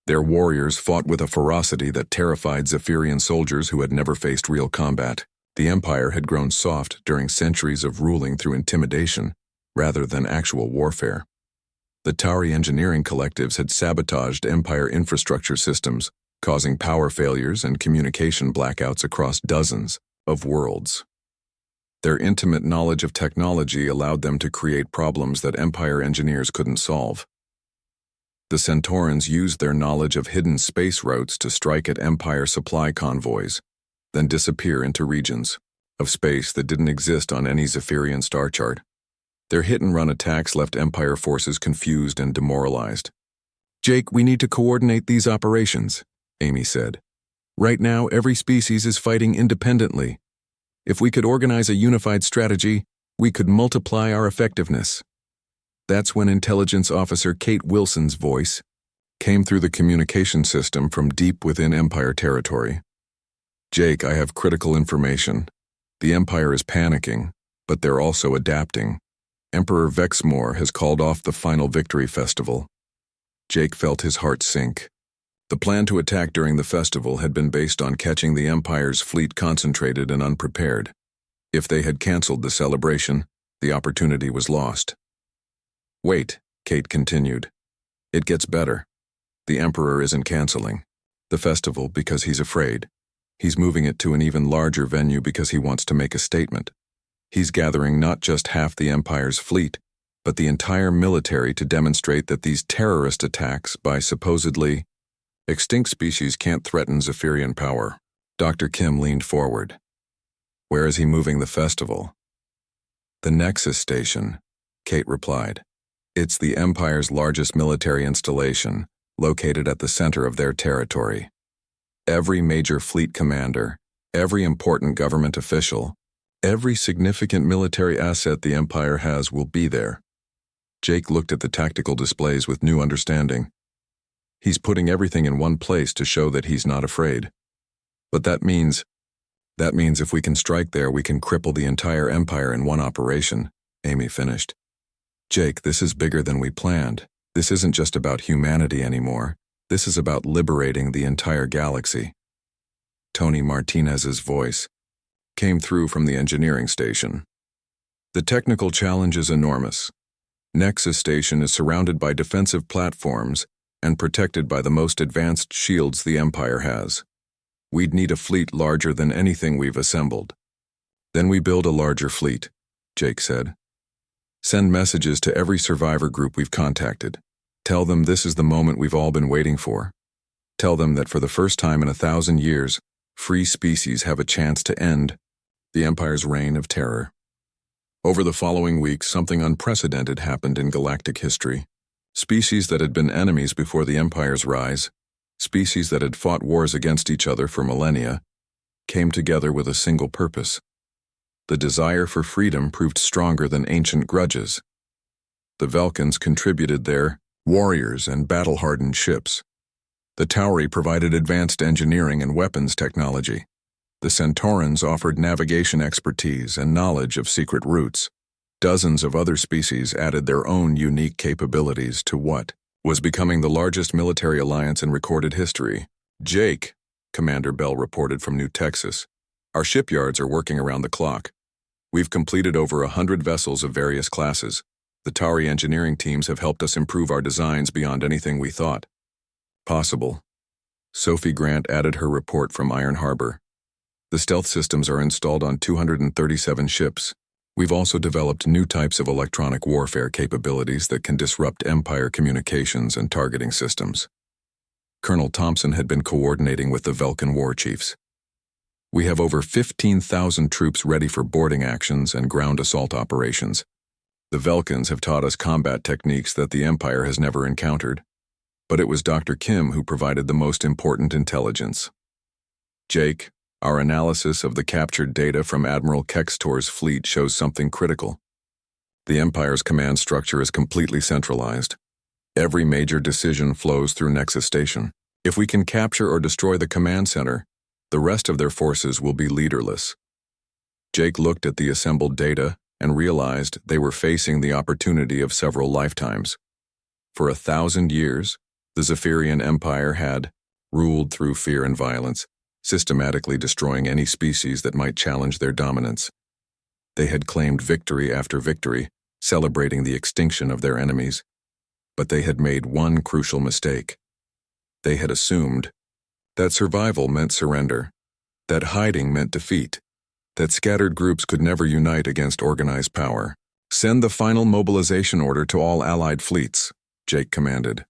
Their warriors fought with a ferocity that terrified Zephyrian soldiers who had never faced real combat. The Empire had grown soft during centuries of ruling through intimidation, rather than actual warfare. The Tauri engineering collectives had sabotaged Empire infrastructure systems, causing power failures and communication blackouts across dozens of worlds. Their intimate knowledge of technology allowed them to create problems that Empire engineers couldn't solve. The Centaurans used their knowledge of hidden space routes to strike at Empire supply convoys, then disappear into regions of space that didn't exist on any Zephyrian star chart. Their hit-and-run attacks left Empire forces confused and demoralized. "Jake, we need to coordinate these operations," Amy said. "Right now, every species is fighting independently. If we could organize a unified strategy, we could multiply our effectiveness." That's when Intelligence Officer Kate Wilson's voice came through the communication system from deep within Empire territory. "Jake, I have critical information. The Empire is panicking, but they're also adapting. Emperor Vexmore has called off the final victory festival." Jake felt his heart sink. The plan to attack during the festival had been based on catching the Empire's fleet concentrated and unprepared. If they had canceled the celebration, the opportunity was lost. "Wait," Kate continued. "It gets better. The Emperor isn't canceling the festival because he's afraid. He's moving it to an even larger venue because he wants to make a statement. He's gathering not just half the Empire's fleet, but the entire military to demonstrate that these terrorist attacks by supposedly extinct species can't threaten Zephyrian power." Dr. Kim leaned forward. "Where is he moving the festival?" "The Nexus Station," Kate replied. "It's the Empire's largest military installation, located at the center of their territory. Every major fleet commander, every important government official, every significant military asset the Empire has will be there." Jake looked at the tactical displays with new understanding. He's putting everything in one place to show that he's not afraid. "But that means if we can strike there, we can cripple the entire Empire in one operation," Amy finished. "Jake, this is bigger than we planned. This isn't just about humanity anymore. This is about liberating the entire galaxy." Tony Martinez's voice came through from the engineering station. "The technical challenge is enormous. Nexus Station is surrounded by defensive platforms and protected by the most advanced shields the Empire has. We'd need a fleet larger than anything we've assembled." "Then we build a larger fleet," Jake said. "Send messages to every survivor group we've contacted. Tell them this is the moment we've all been waiting for. Tell them that for the first time in 1,000 years, free species have a chance to end the Empire's reign of terror." Over the following weeks, something unprecedented happened in galactic history. Species that had been enemies before the Empire's rise, species that had fought wars against each other for millennia, came together with a single purpose. The desire for freedom proved stronger than ancient grudges. The Vulcans contributed their warriors and battle-hardened ships. The Tauri provided advanced engineering and weapons technology. The Centaurans offered navigation expertise and knowledge of secret routes. Dozens of other species added their own unique capabilities to what was becoming the largest military alliance in recorded history. "Jake," Commander Bell reported from New Texas, "our shipyards are working around the clock. We've completed over 100 vessels of various classes. The Tauri engineering teams have helped us improve our designs beyond anything we thought possible." Sophie Grant added her report from Iron Harbor. "The stealth systems are installed on 237 ships. We've also developed new types of electronic warfare capabilities that can disrupt Empire communications and targeting systems." Colonel Thompson had been coordinating with the Vulcan war chiefs. "We have over 15,000 troops ready for boarding actions and ground assault operations. The Vulcans have taught us combat techniques that the Empire has never encountered. But it was Dr. Kim who provided the most important intelligence. Jake, our analysis of the captured data from Admiral Kextor's fleet shows something critical. The Empire's command structure is completely centralized. Every major decision flows through Nexus Station. If we can capture or destroy the command center, the rest of their forces will be leaderless." Jake looked at the assembled data and realized they were facing the opportunity of several lifetimes. For 1,000 years, the Zephyrian Empire had ruled through fear and violence, systematically destroying any species that might challenge their dominance. They had claimed victory after victory, celebrating the extinction of their enemies. But they had made one crucial mistake. They had assumed that survival meant surrender, that hiding meant defeat, that scattered groups could never unite against organized power. "Send the final mobilization order to all Allied fleets," Jake commanded.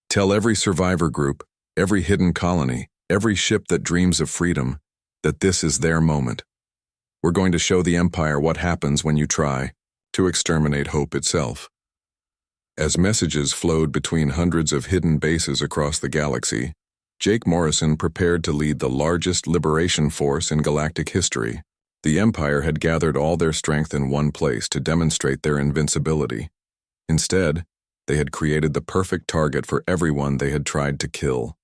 "Tell every survivor group, every hidden colony, every ship that dreams of freedom, that this is their moment. We're going to show the Empire what happens when you try to exterminate hope itself." As messages flowed between hundreds of hidden bases across the galaxy, Jake Morrison prepared to lead the largest liberation force in galactic history. The Empire had gathered all their strength in one place to demonstrate their invincibility. Instead, they had created the perfect target for everyone they had tried to kill.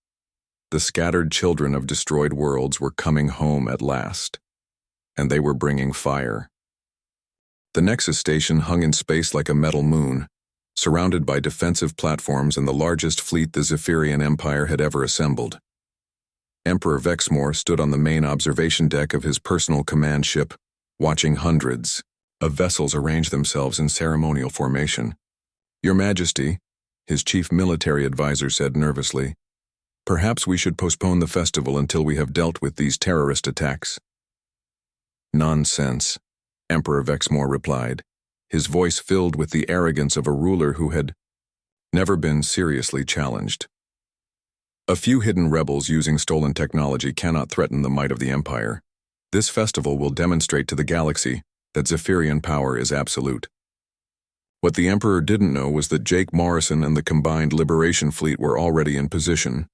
The scattered children of destroyed worlds were coming home at last, and they were bringing fire. The Nexus Station hung in space like a metal moon, surrounded by defensive platforms and the largest fleet the Zephyrian Empire had ever assembled. Emperor Vexmore stood on the main observation deck of his personal command ship, watching hundreds of vessels arrange themselves in ceremonial formation. "Your Majesty," his chief military advisor said nervously, "perhaps we should postpone the festival until we have dealt with these terrorist attacks." "Nonsense," Emperor Vexmore replied, his voice filled with the arrogance of a ruler who had never been seriously challenged. "A few hidden rebels using stolen technology cannot threaten the might of the Empire. This festival will demonstrate to the galaxy that Zephyrian power is absolute." What the Emperor didn't know was that Jake Morrison and the combined Liberation Fleet were already in position,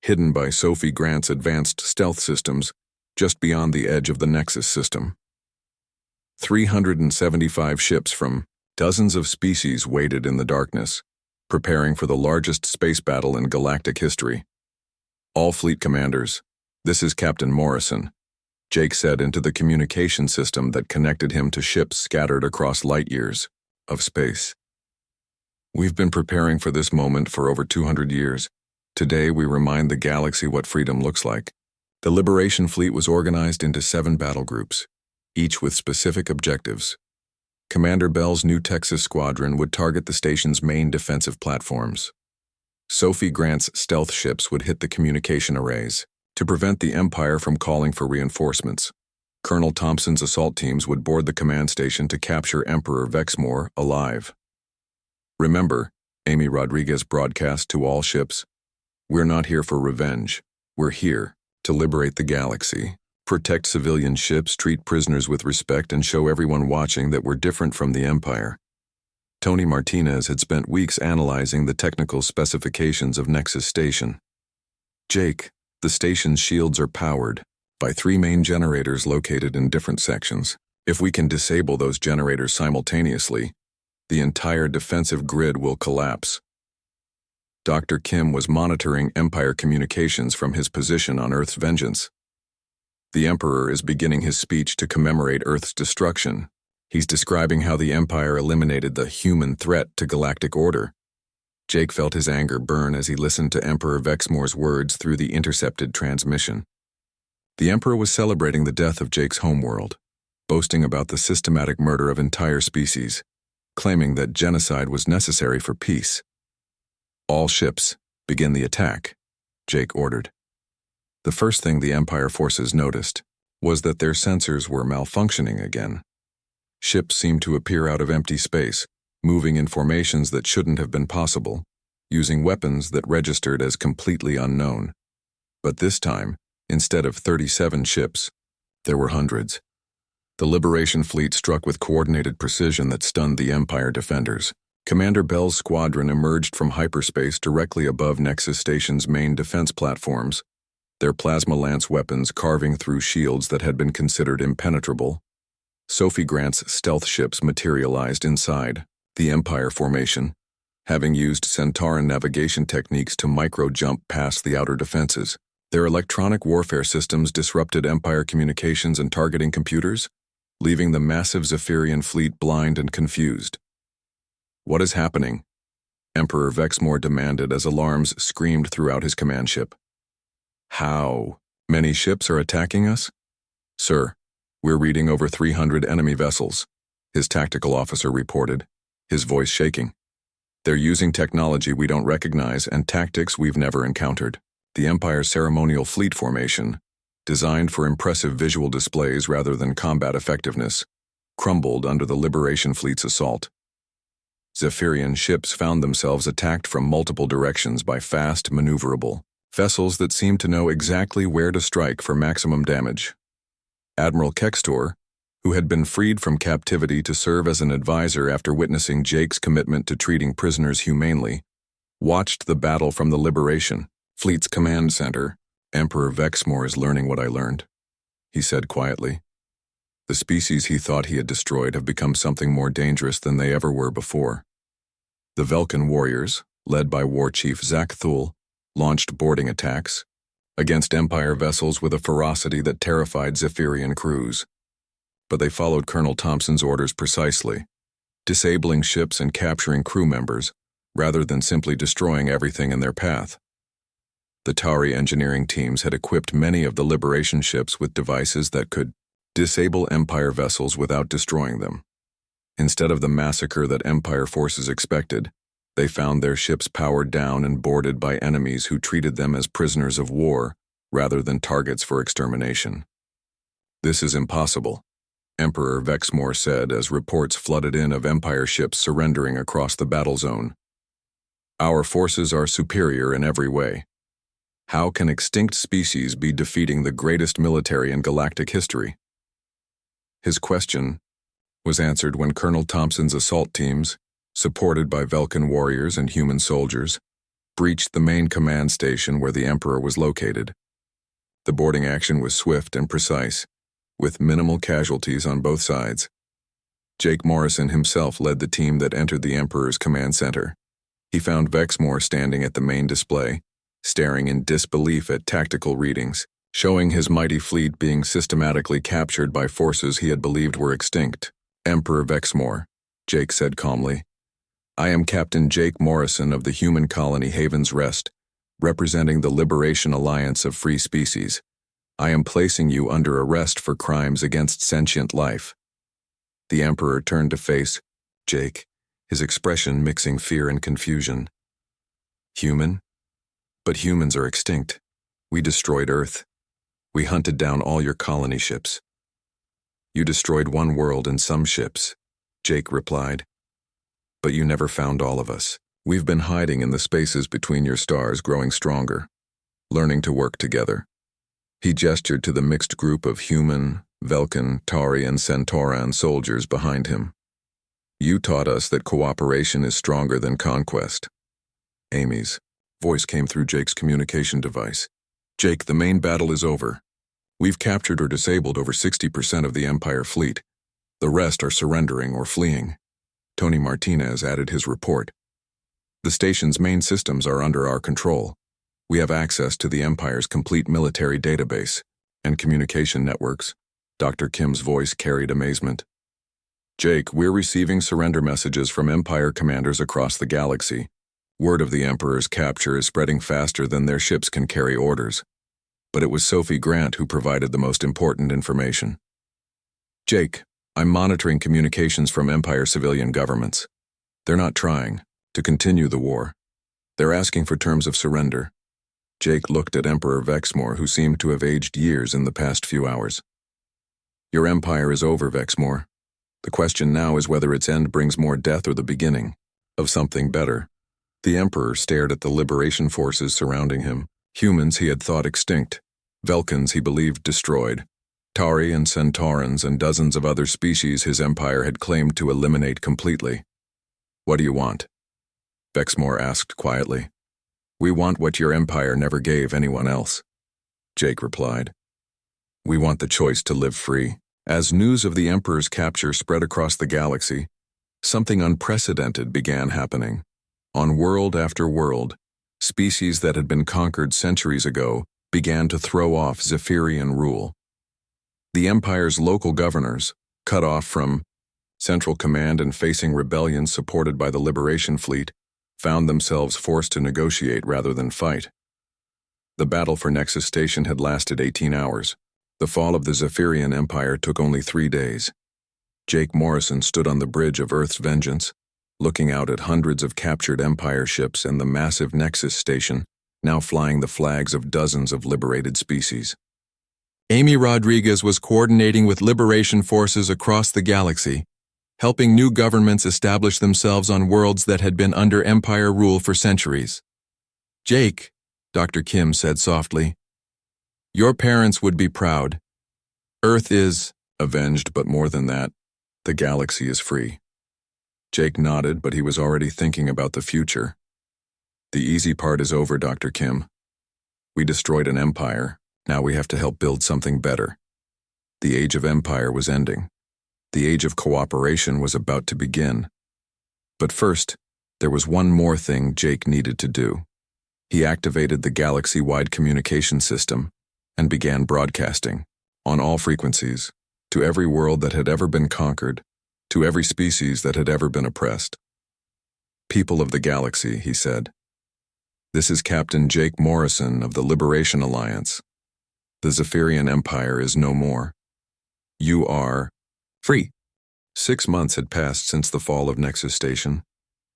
hidden by Sophie Grant's advanced stealth systems just beyond the edge of the Nexus system. 375 ships from dozens of species waited in the darkness, preparing for the largest space battle in galactic history. "All fleet commanders, this is Captain Morrison," Jake said into the communication system that connected him to ships scattered across light years of space. "We've been preparing for this moment for over 200 years. Today we remind the galaxy what freedom looks like." The Liberation Fleet was organized into 7 battle groups, each with specific objectives. Commander Bell's New Texas squadron would target the station's main defensive platforms. Sophie Grant's stealth ships would hit the communication arrays to prevent the Empire from calling for reinforcements. Colonel Thompson's assault teams would board the command station to capture Emperor Vexmore alive. "Remember," Amy Rodriguez broadcast to all ships, "we're not here for revenge. We're here to liberate the galaxy, protect civilian ships, treat prisoners with respect, and show everyone watching that we're different from the Empire." Tony Martinez had spent weeks analyzing the technical specifications of Nexus Station. "Jake, the station's shields are powered, by 3 main generators located in different sections. If we can disable those generators simultaneously, the entire defensive grid will collapse. Dr. Kim was monitoring Empire communications from his position on Earth's vengeance. The Emperor is beginning his speech to commemorate Earth's destruction. He's describing how the Empire eliminated the human threat to galactic order. Jake felt his anger burn as he listened to Emperor Vexmore's words through the intercepted transmission. The Emperor was celebrating the death of Jake's homeworld, boasting about the systematic murder of entire species, claiming that genocide was necessary for peace. "All ships, begin the attack," Jake ordered. The first thing the Empire forces noticed was that their sensors were malfunctioning again. Ships seemed to appear out of empty space, moving in formations that shouldn't have been possible, using weapons that registered as completely unknown. But this time, instead of 37 ships, there were hundreds. The Liberation fleet struck with coordinated precision that stunned the Empire defenders. Commander Bell's squadron emerged from hyperspace directly above Nexus Station's main defense platforms, their plasma lance weapons carving through shields that had been considered impenetrable. Sophie Grant's stealth ships materialized inside the Empire formation, having used Centauran navigation techniques to micro-jump past the outer defenses. Their electronic warfare systems disrupted Empire communications and targeting computers, leaving the massive Zephyrian fleet blind and confused. "What is happening?" Emperor Vexmore demanded as alarms screamed throughout his command ship. "How many ships are attacking us?" "Sir, we're reading over 300 enemy vessels," his tactical officer reported, his voice shaking. "They're using technology we don't recognize and tactics we've never encountered." The Empire's ceremonial fleet formation, designed for impressive visual displays rather than combat effectiveness, crumbled under the Liberation fleet's assault. Zephyrian ships found themselves attacked from multiple directions by fast, maneuverable vessels that seemed to know exactly where to strike for maximum damage. Admiral Kextor, who had been freed from captivity to serve as an advisor after witnessing Jake's commitment to treating prisoners humanely, watched the battle from the Liberation fleet's command center. "Emperor Vexmore is learning what I learned," he said quietly. "The species he thought he had destroyed have become something more dangerous than they ever were before." The Velkan warriors, led by War Chief Zak Thul, launched boarding attacks against Empire vessels with a ferocity that terrified Zephyrian crews. But they followed Colonel Thompson's orders precisely, disabling ships and capturing crew members, rather than simply destroying everything in their path. The Tari engineering teams had equipped many of the Liberation ships with devices that could disable Empire vessels without destroying them. Instead of the massacre that Empire forces expected, they found their ships powered down and boarded by enemies who treated them as prisoners of war rather than targets for extermination. "This is impossible," Emperor Vexmore said as reports flooded in of Empire ships surrendering across the battle zone. "Our forces are superior in every way. How can extinct species be defeating the greatest military in galactic history?" His question was answered when Colonel Thompson's assault teams, supported by Velkan warriors and human soldiers, breached the main command station where the Emperor was located. The boarding action was swift and precise, with minimal casualties on both sides. Jake Morrison himself led the team that entered the Emperor's command center. He found Vexmore standing at the main display, staring in disbelief at tactical readings, showing his mighty fleet being systematically captured by forces he had believed were extinct. "Emperor Vexmore," Jake said calmly, "I am Captain Jake Morrison of the human colony Haven's Rest, representing the Liberation Alliance of Free Species. I am placing you under arrest for crimes against sentient life." The Emperor turned to face Jake, his expression mixing fear and confusion. "Human? But humans are extinct. We destroyed Earth. We hunted down all your colony ships." "You destroyed one world and some ships," Jake replied. "But you never found all of us. We've been hiding in the spaces between your stars, growing stronger, learning to work together." He gestured to the mixed group of human, Velkan, Tari, and Centauran soldiers behind him. "You taught us that cooperation is stronger than conquest." Amy's voice came through Jake's communication device. "Jake, the main battle is over. We've captured or disabled over 60% of the Empire fleet. The rest are surrendering or fleeing. Tony Martinez added his report. The station's main systems are under our control. We have access to the Empire's complete military database and communication networks. Dr. Kim's voice carried amazement. Jake, we're receiving surrender messages from Empire commanders across the galaxy. Word of the Emperor's capture is spreading faster than their ships can carry orders. But it was Sophie Grant who provided the most important information. Jake, I'm monitoring communications from Empire civilian governments. They're not trying to continue the war. They're asking for terms of surrender. Jake looked at Emperor Vexmore, who seemed to have aged years in the past few hours. Your empire is over, Vexmore. The question now is whether its end brings more death or the beginning of something better. The Emperor stared at the liberation forces surrounding him. Humans he had thought extinct. Velkans he believed destroyed. Tauri and Centaurans and dozens of other species his empire had claimed to eliminate completely. What do you want? Vexmore asked quietly. We want what your empire never gave anyone else, Jake replied. We want the choice to live free. As news of the Emperor's capture spread across the galaxy, something unprecedented began happening. On world after world, species that had been conquered centuries ago began to throw off Zephyrian rule. The Empire's local governors, cut off from central command and facing rebellion supported by the Liberation Fleet, found themselves forced to negotiate rather than fight. The battle for Nexus Station had lasted 18 hours. The fall of the Zephyrian Empire took only 3 days. Jake Morrison stood on the bridge of Earth's Vengeance, looking out at hundreds of captured Empire ships and the massive Nexus Station, now flying the flags of dozens of liberated species. Amy Rodriguez was coordinating with liberation forces across the galaxy, helping new governments establish themselves on worlds that had been under Empire rule for centuries. Jake, Dr. Kim said softly, your parents would be proud. Earth is avenged, but more than that, the galaxy is free. Jake nodded, but he was already thinking about the future. The easy part is over, Dr. Kim. We destroyed an empire. Now we have to help build something better. The age of empire was ending. The age of cooperation was about to begin. But first, there was one more thing Jake needed to do. He activated the galaxy-wide communication system and began broadcasting, on all frequencies, to every world that had ever been conquered, to every species that had ever been oppressed. People of the galaxy, he said. This is Captain Jake Morrison of the Liberation Alliance. The Zephyrian Empire is no more. You are free. 6 months had passed since the fall of Nexus Station,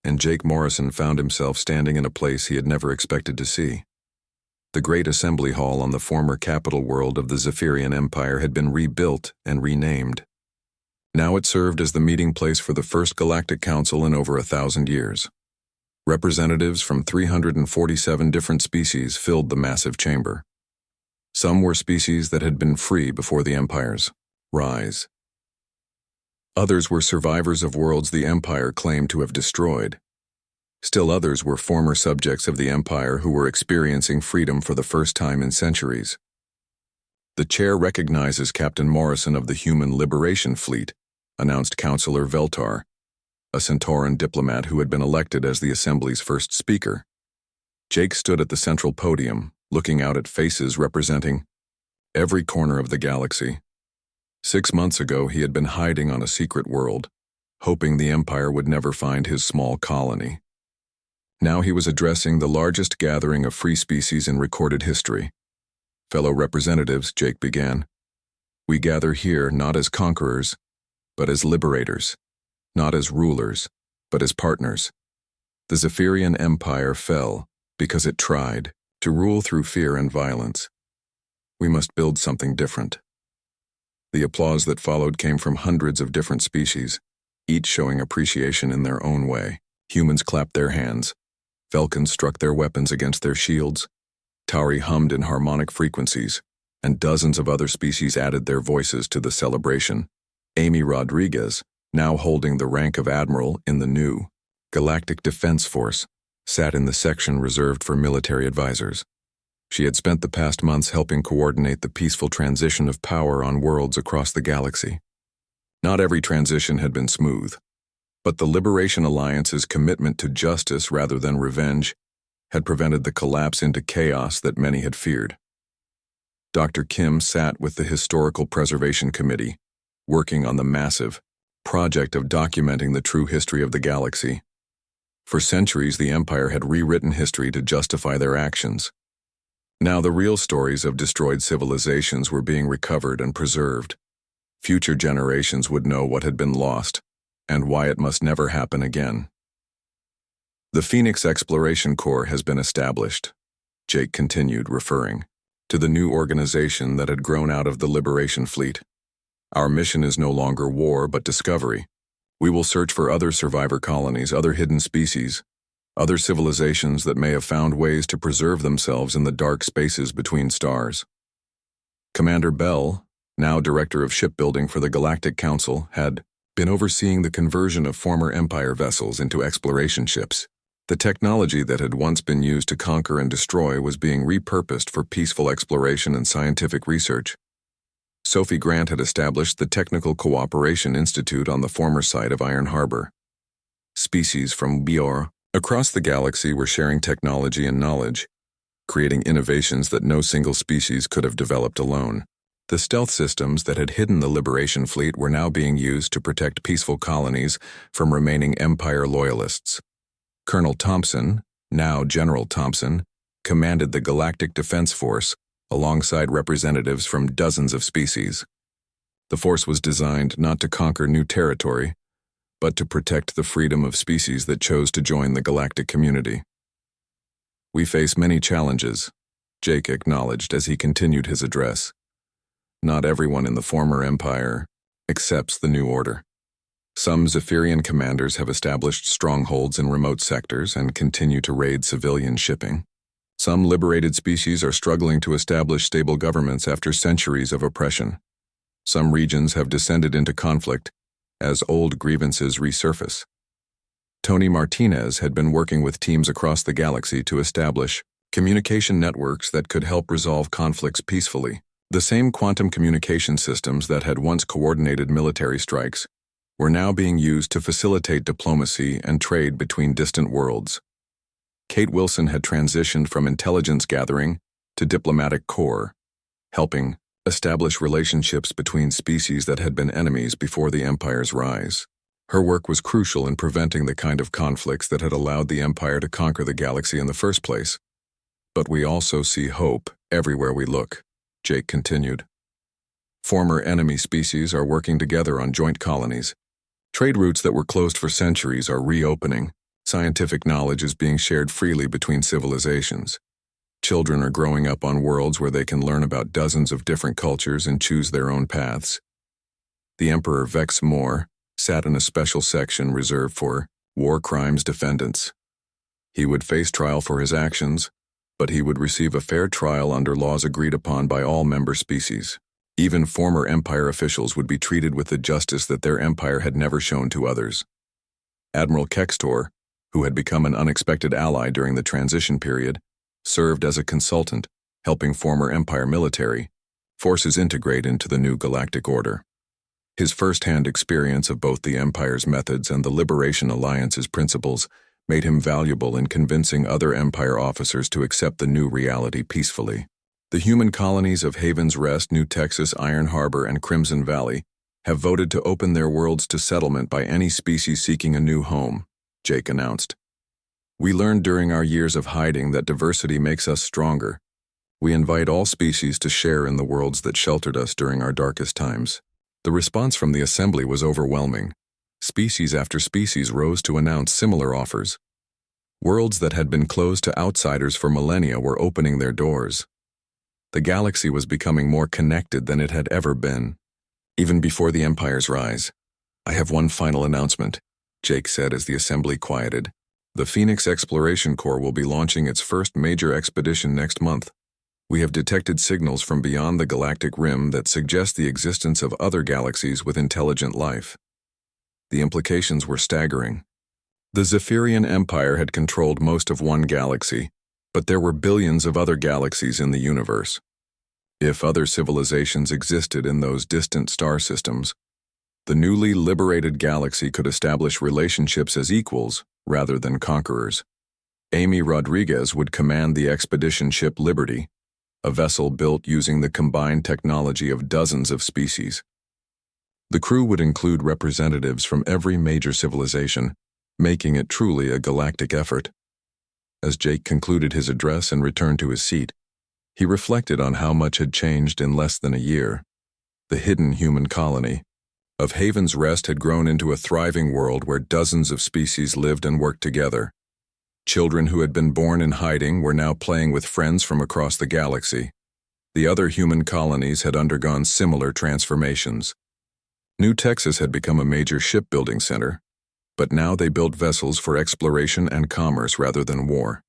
and Jake Morrison found himself standing in a place he had never expected to see. The great assembly hall on the former capital world of the Zephyrian Empire had been rebuilt and renamed. Now it served as the meeting place for the first Galactic Council in over 1,000 years. Representatives from 347 different species filled the massive chamber. Some were species that had been free before the Empire's rise. Others were survivors of worlds the Empire claimed to have destroyed. Still others were former subjects of the Empire who were experiencing freedom for the first time in centuries. The chair recognizes Captain Morrison of the Human Liberation Fleet, announced Councillor Veltar, a Centauran diplomat who had been elected as the Assembly's first speaker. Jake stood at the central podium, looking out at faces representing every corner of the galaxy. 6 months ago, he had been hiding on a secret world, hoping the Empire would never find his small colony. Now he was addressing the largest gathering of free species in recorded history. Fellow representatives, Jake began, we gather here not as conquerors, but as liberators, not as rulers, but as partners. The Zephyrian Empire fell because it tried to rule through fear and violence. We must build something different. The applause that followed came from hundreds of different species, each showing appreciation in their own way. Humans clapped their hands. Velkans struck their weapons against their shields. Tauri hummed in harmonic frequencies, and dozens of other species added their voices to the celebration. Amy Rodriguez, now holding the rank of admiral in the new Galactic Defense Force, sat in the section reserved for military advisors. She had spent the past months helping coordinate the peaceful transition of power on worlds across the galaxy. Not every transition had been smooth, but the Liberation Alliance's commitment to justice rather than revenge had prevented the collapse into chaos that many had feared. Dr. Kim sat with the Historical Preservation Committee, working on the massive project of documenting the true history of the galaxy. For centuries, the Empire had rewritten history to justify their actions. Now the real stories of destroyed civilizations were being recovered and preserved. Future generations would know what had been lost and why it must never happen again. The Phoenix Exploration Corps has been established, Jake continued, referring to the new organization that had grown out of the Liberation Fleet. Our mission is no longer war but discovery. We will search for other survivor colonies, other hidden species, other civilizations that may have found ways to preserve themselves in the dark spaces between stars. Commander Bell, now Director of Shipbuilding for the Galactic Council, had been overseeing the conversion of former Empire vessels into exploration ships. The technology that had once been used to conquer and destroy was being repurposed for peaceful exploration and scientific research. Sophie Grant had established the Technical Cooperation Institute on the former site of Iron Harbor. Species from Bior across the galaxy were sharing technology and knowledge, creating innovations that no single species could have developed alone. The stealth systems that had hidden the Liberation Fleet were now being used to protect peaceful colonies from remaining Empire loyalists. Colonel Thompson, now General Thompson, commanded the Galactic Defense Force alongside representatives from dozens of species. The force was designed not to conquer new territory, but to protect the freedom of species that chose to join the galactic community. We face many challenges, Jake acknowledged as he continued his address. Not everyone in the former Empire accepts the new order. Some Zephyrian commanders have established strongholds in remote sectors and continue to raid civilian shipping. Some liberated species are struggling to establish stable governments after centuries of oppression. Some regions have descended into conflict as old grievances resurface. Tony Martinez had been working with teams across the galaxy to establish communication networks that could help resolve conflicts peacefully. The same quantum communication systems that had once coordinated military strikes were now being used to facilitate diplomacy and trade between distant worlds. Kate Wilson had transitioned from intelligence gathering to diplomatic corps, helping establish relationships between species that had been enemies before the Empire's rise. Her work was crucial in preventing the kind of conflicts that had allowed the Empire to conquer the galaxy in the first place. But we also see hope everywhere we look, Jake continued. Former enemy species are working together on joint colonies. Trade routes that were closed for centuries are reopening. Scientific knowledge is being shared freely between civilizations. Children are growing up on worlds where they can learn about dozens of different cultures and choose their own paths. The Emperor Vex Moore sat in a special section reserved for war crimes defendants. He would face trial for his actions, but he would receive a fair trial under laws agreed upon by all member species. Even former Empire officials would be treated with the justice that their empire had never shown to others. Admiral Kextor, who had become an unexpected ally during the transition period, served as a consultant, helping former Empire military forces integrate into the new galactic order. His first-hand experience of both the Empire's methods and the Liberation Alliance's principles made him valuable in convincing other Empire officers to accept the new reality peacefully. The human colonies of Haven's Rest, New Texas, Iron Harbor, and Crimson Valley have voted to open their worlds to settlement by any species seeking a new home, Jake announced. We learned during our years of hiding that diversity makes us stronger. We invite all species to share in the worlds that sheltered us during our darkest times. The response from the assembly was overwhelming. Species after species rose to announce similar offers. Worlds that had been closed to outsiders for millennia were opening their doors. The galaxy was becoming more connected than it had ever been, even before the Empire's rise. I have one final announcement, Jake said as the assembly quieted. The Phoenix Exploration Corps will be launching its first major expedition next month. We have detected signals from beyond the galactic rim that suggest the existence of other galaxies with intelligent life. The implications were staggering. The Zephyrian Empire had controlled most of one galaxy, But there were billions of other galaxies in the universe. If other civilizations existed in those distant star systems, the newly liberated galaxy could establish relationships as equals rather than conquerors. Amy Rodriguez would command the expedition ship Liberty, a vessel built using the combined technology of dozens of species. The crew would include representatives from every major civilization, making it truly a galactic effort. As Jake concluded his address and returned to his seat, he reflected on how much had changed in less than a year. The hidden human colony of Haven's Rest had grown into a thriving world where dozens of species lived and worked together. Children who had been born in hiding were now playing with friends from across the galaxy. The other human colonies had undergone similar transformations. New Texas had become a major shipbuilding center, but now they built vessels for exploration and commerce rather than war.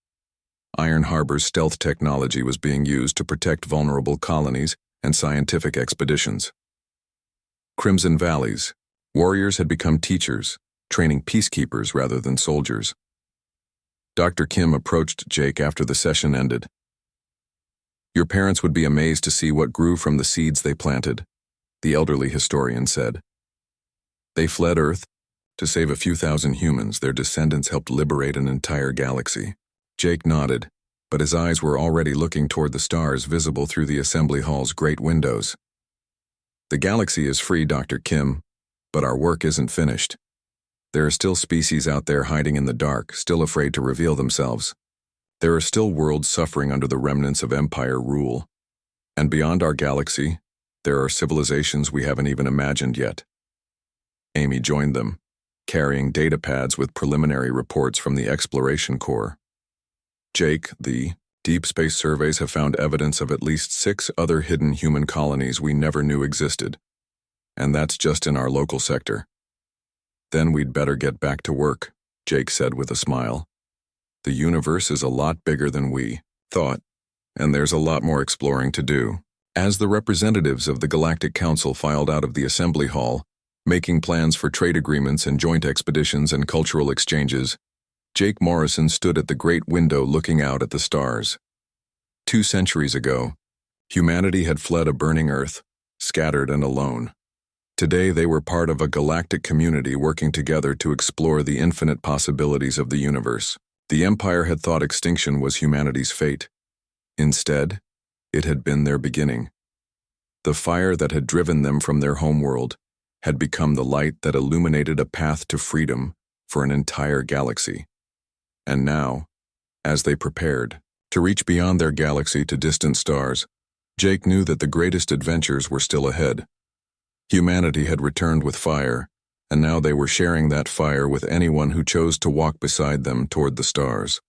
Iron Harbor's stealth technology was being used to protect vulnerable colonies and scientific expeditions. Crimson Valley's warriors had become teachers, training peacekeepers rather than soldiers. Dr. Kim approached Jake after the session ended. "Your parents would be amazed to see what grew from the seeds they planted," the elderly historian said. "They fled Earth. To save a few thousand humans, their descendants helped liberate an entire galaxy." Jake nodded, but his eyes were already looking toward the stars visible through the assembly hall's great windows. "The galaxy is free, Dr. Kim, but our work isn't finished. There are still species out there hiding in the dark, still afraid to reveal themselves. There are still worlds suffering under the remnants of Empire rule. And beyond our galaxy, there are civilizations we haven't even imagined yet." Amy joined them, carrying data pads with preliminary reports from the Exploration Corps. "Jake, the deep space surveys have found evidence of at least 6 other hidden human colonies we never knew existed. And that's just in our local sector." "Then we'd better get back to work," Jake said with a smile. "The universe is a lot bigger than we thought, and there's a lot more exploring to do." As the representatives of the Galactic Council filed out of the assembly hall, making plans for trade agreements and joint expeditions and cultural exchanges, Jake Morrison stood at the great window looking out at the stars. 2 centuries ago, humanity had fled a burning Earth, scattered and alone. Today they were part of a galactic community working together to explore the infinite possibilities of the universe. The Empire had thought extinction was humanity's fate. Instead, it had been their beginning. The fire that had driven them from their homeworld had become the light that illuminated a path to freedom for an entire galaxy. And now, as they prepared to reach beyond their galaxy to distant stars, Jake knew that the greatest adventures were still ahead. Humanity had returned with fire, and now they were sharing that fire with anyone who chose to walk beside them toward the stars.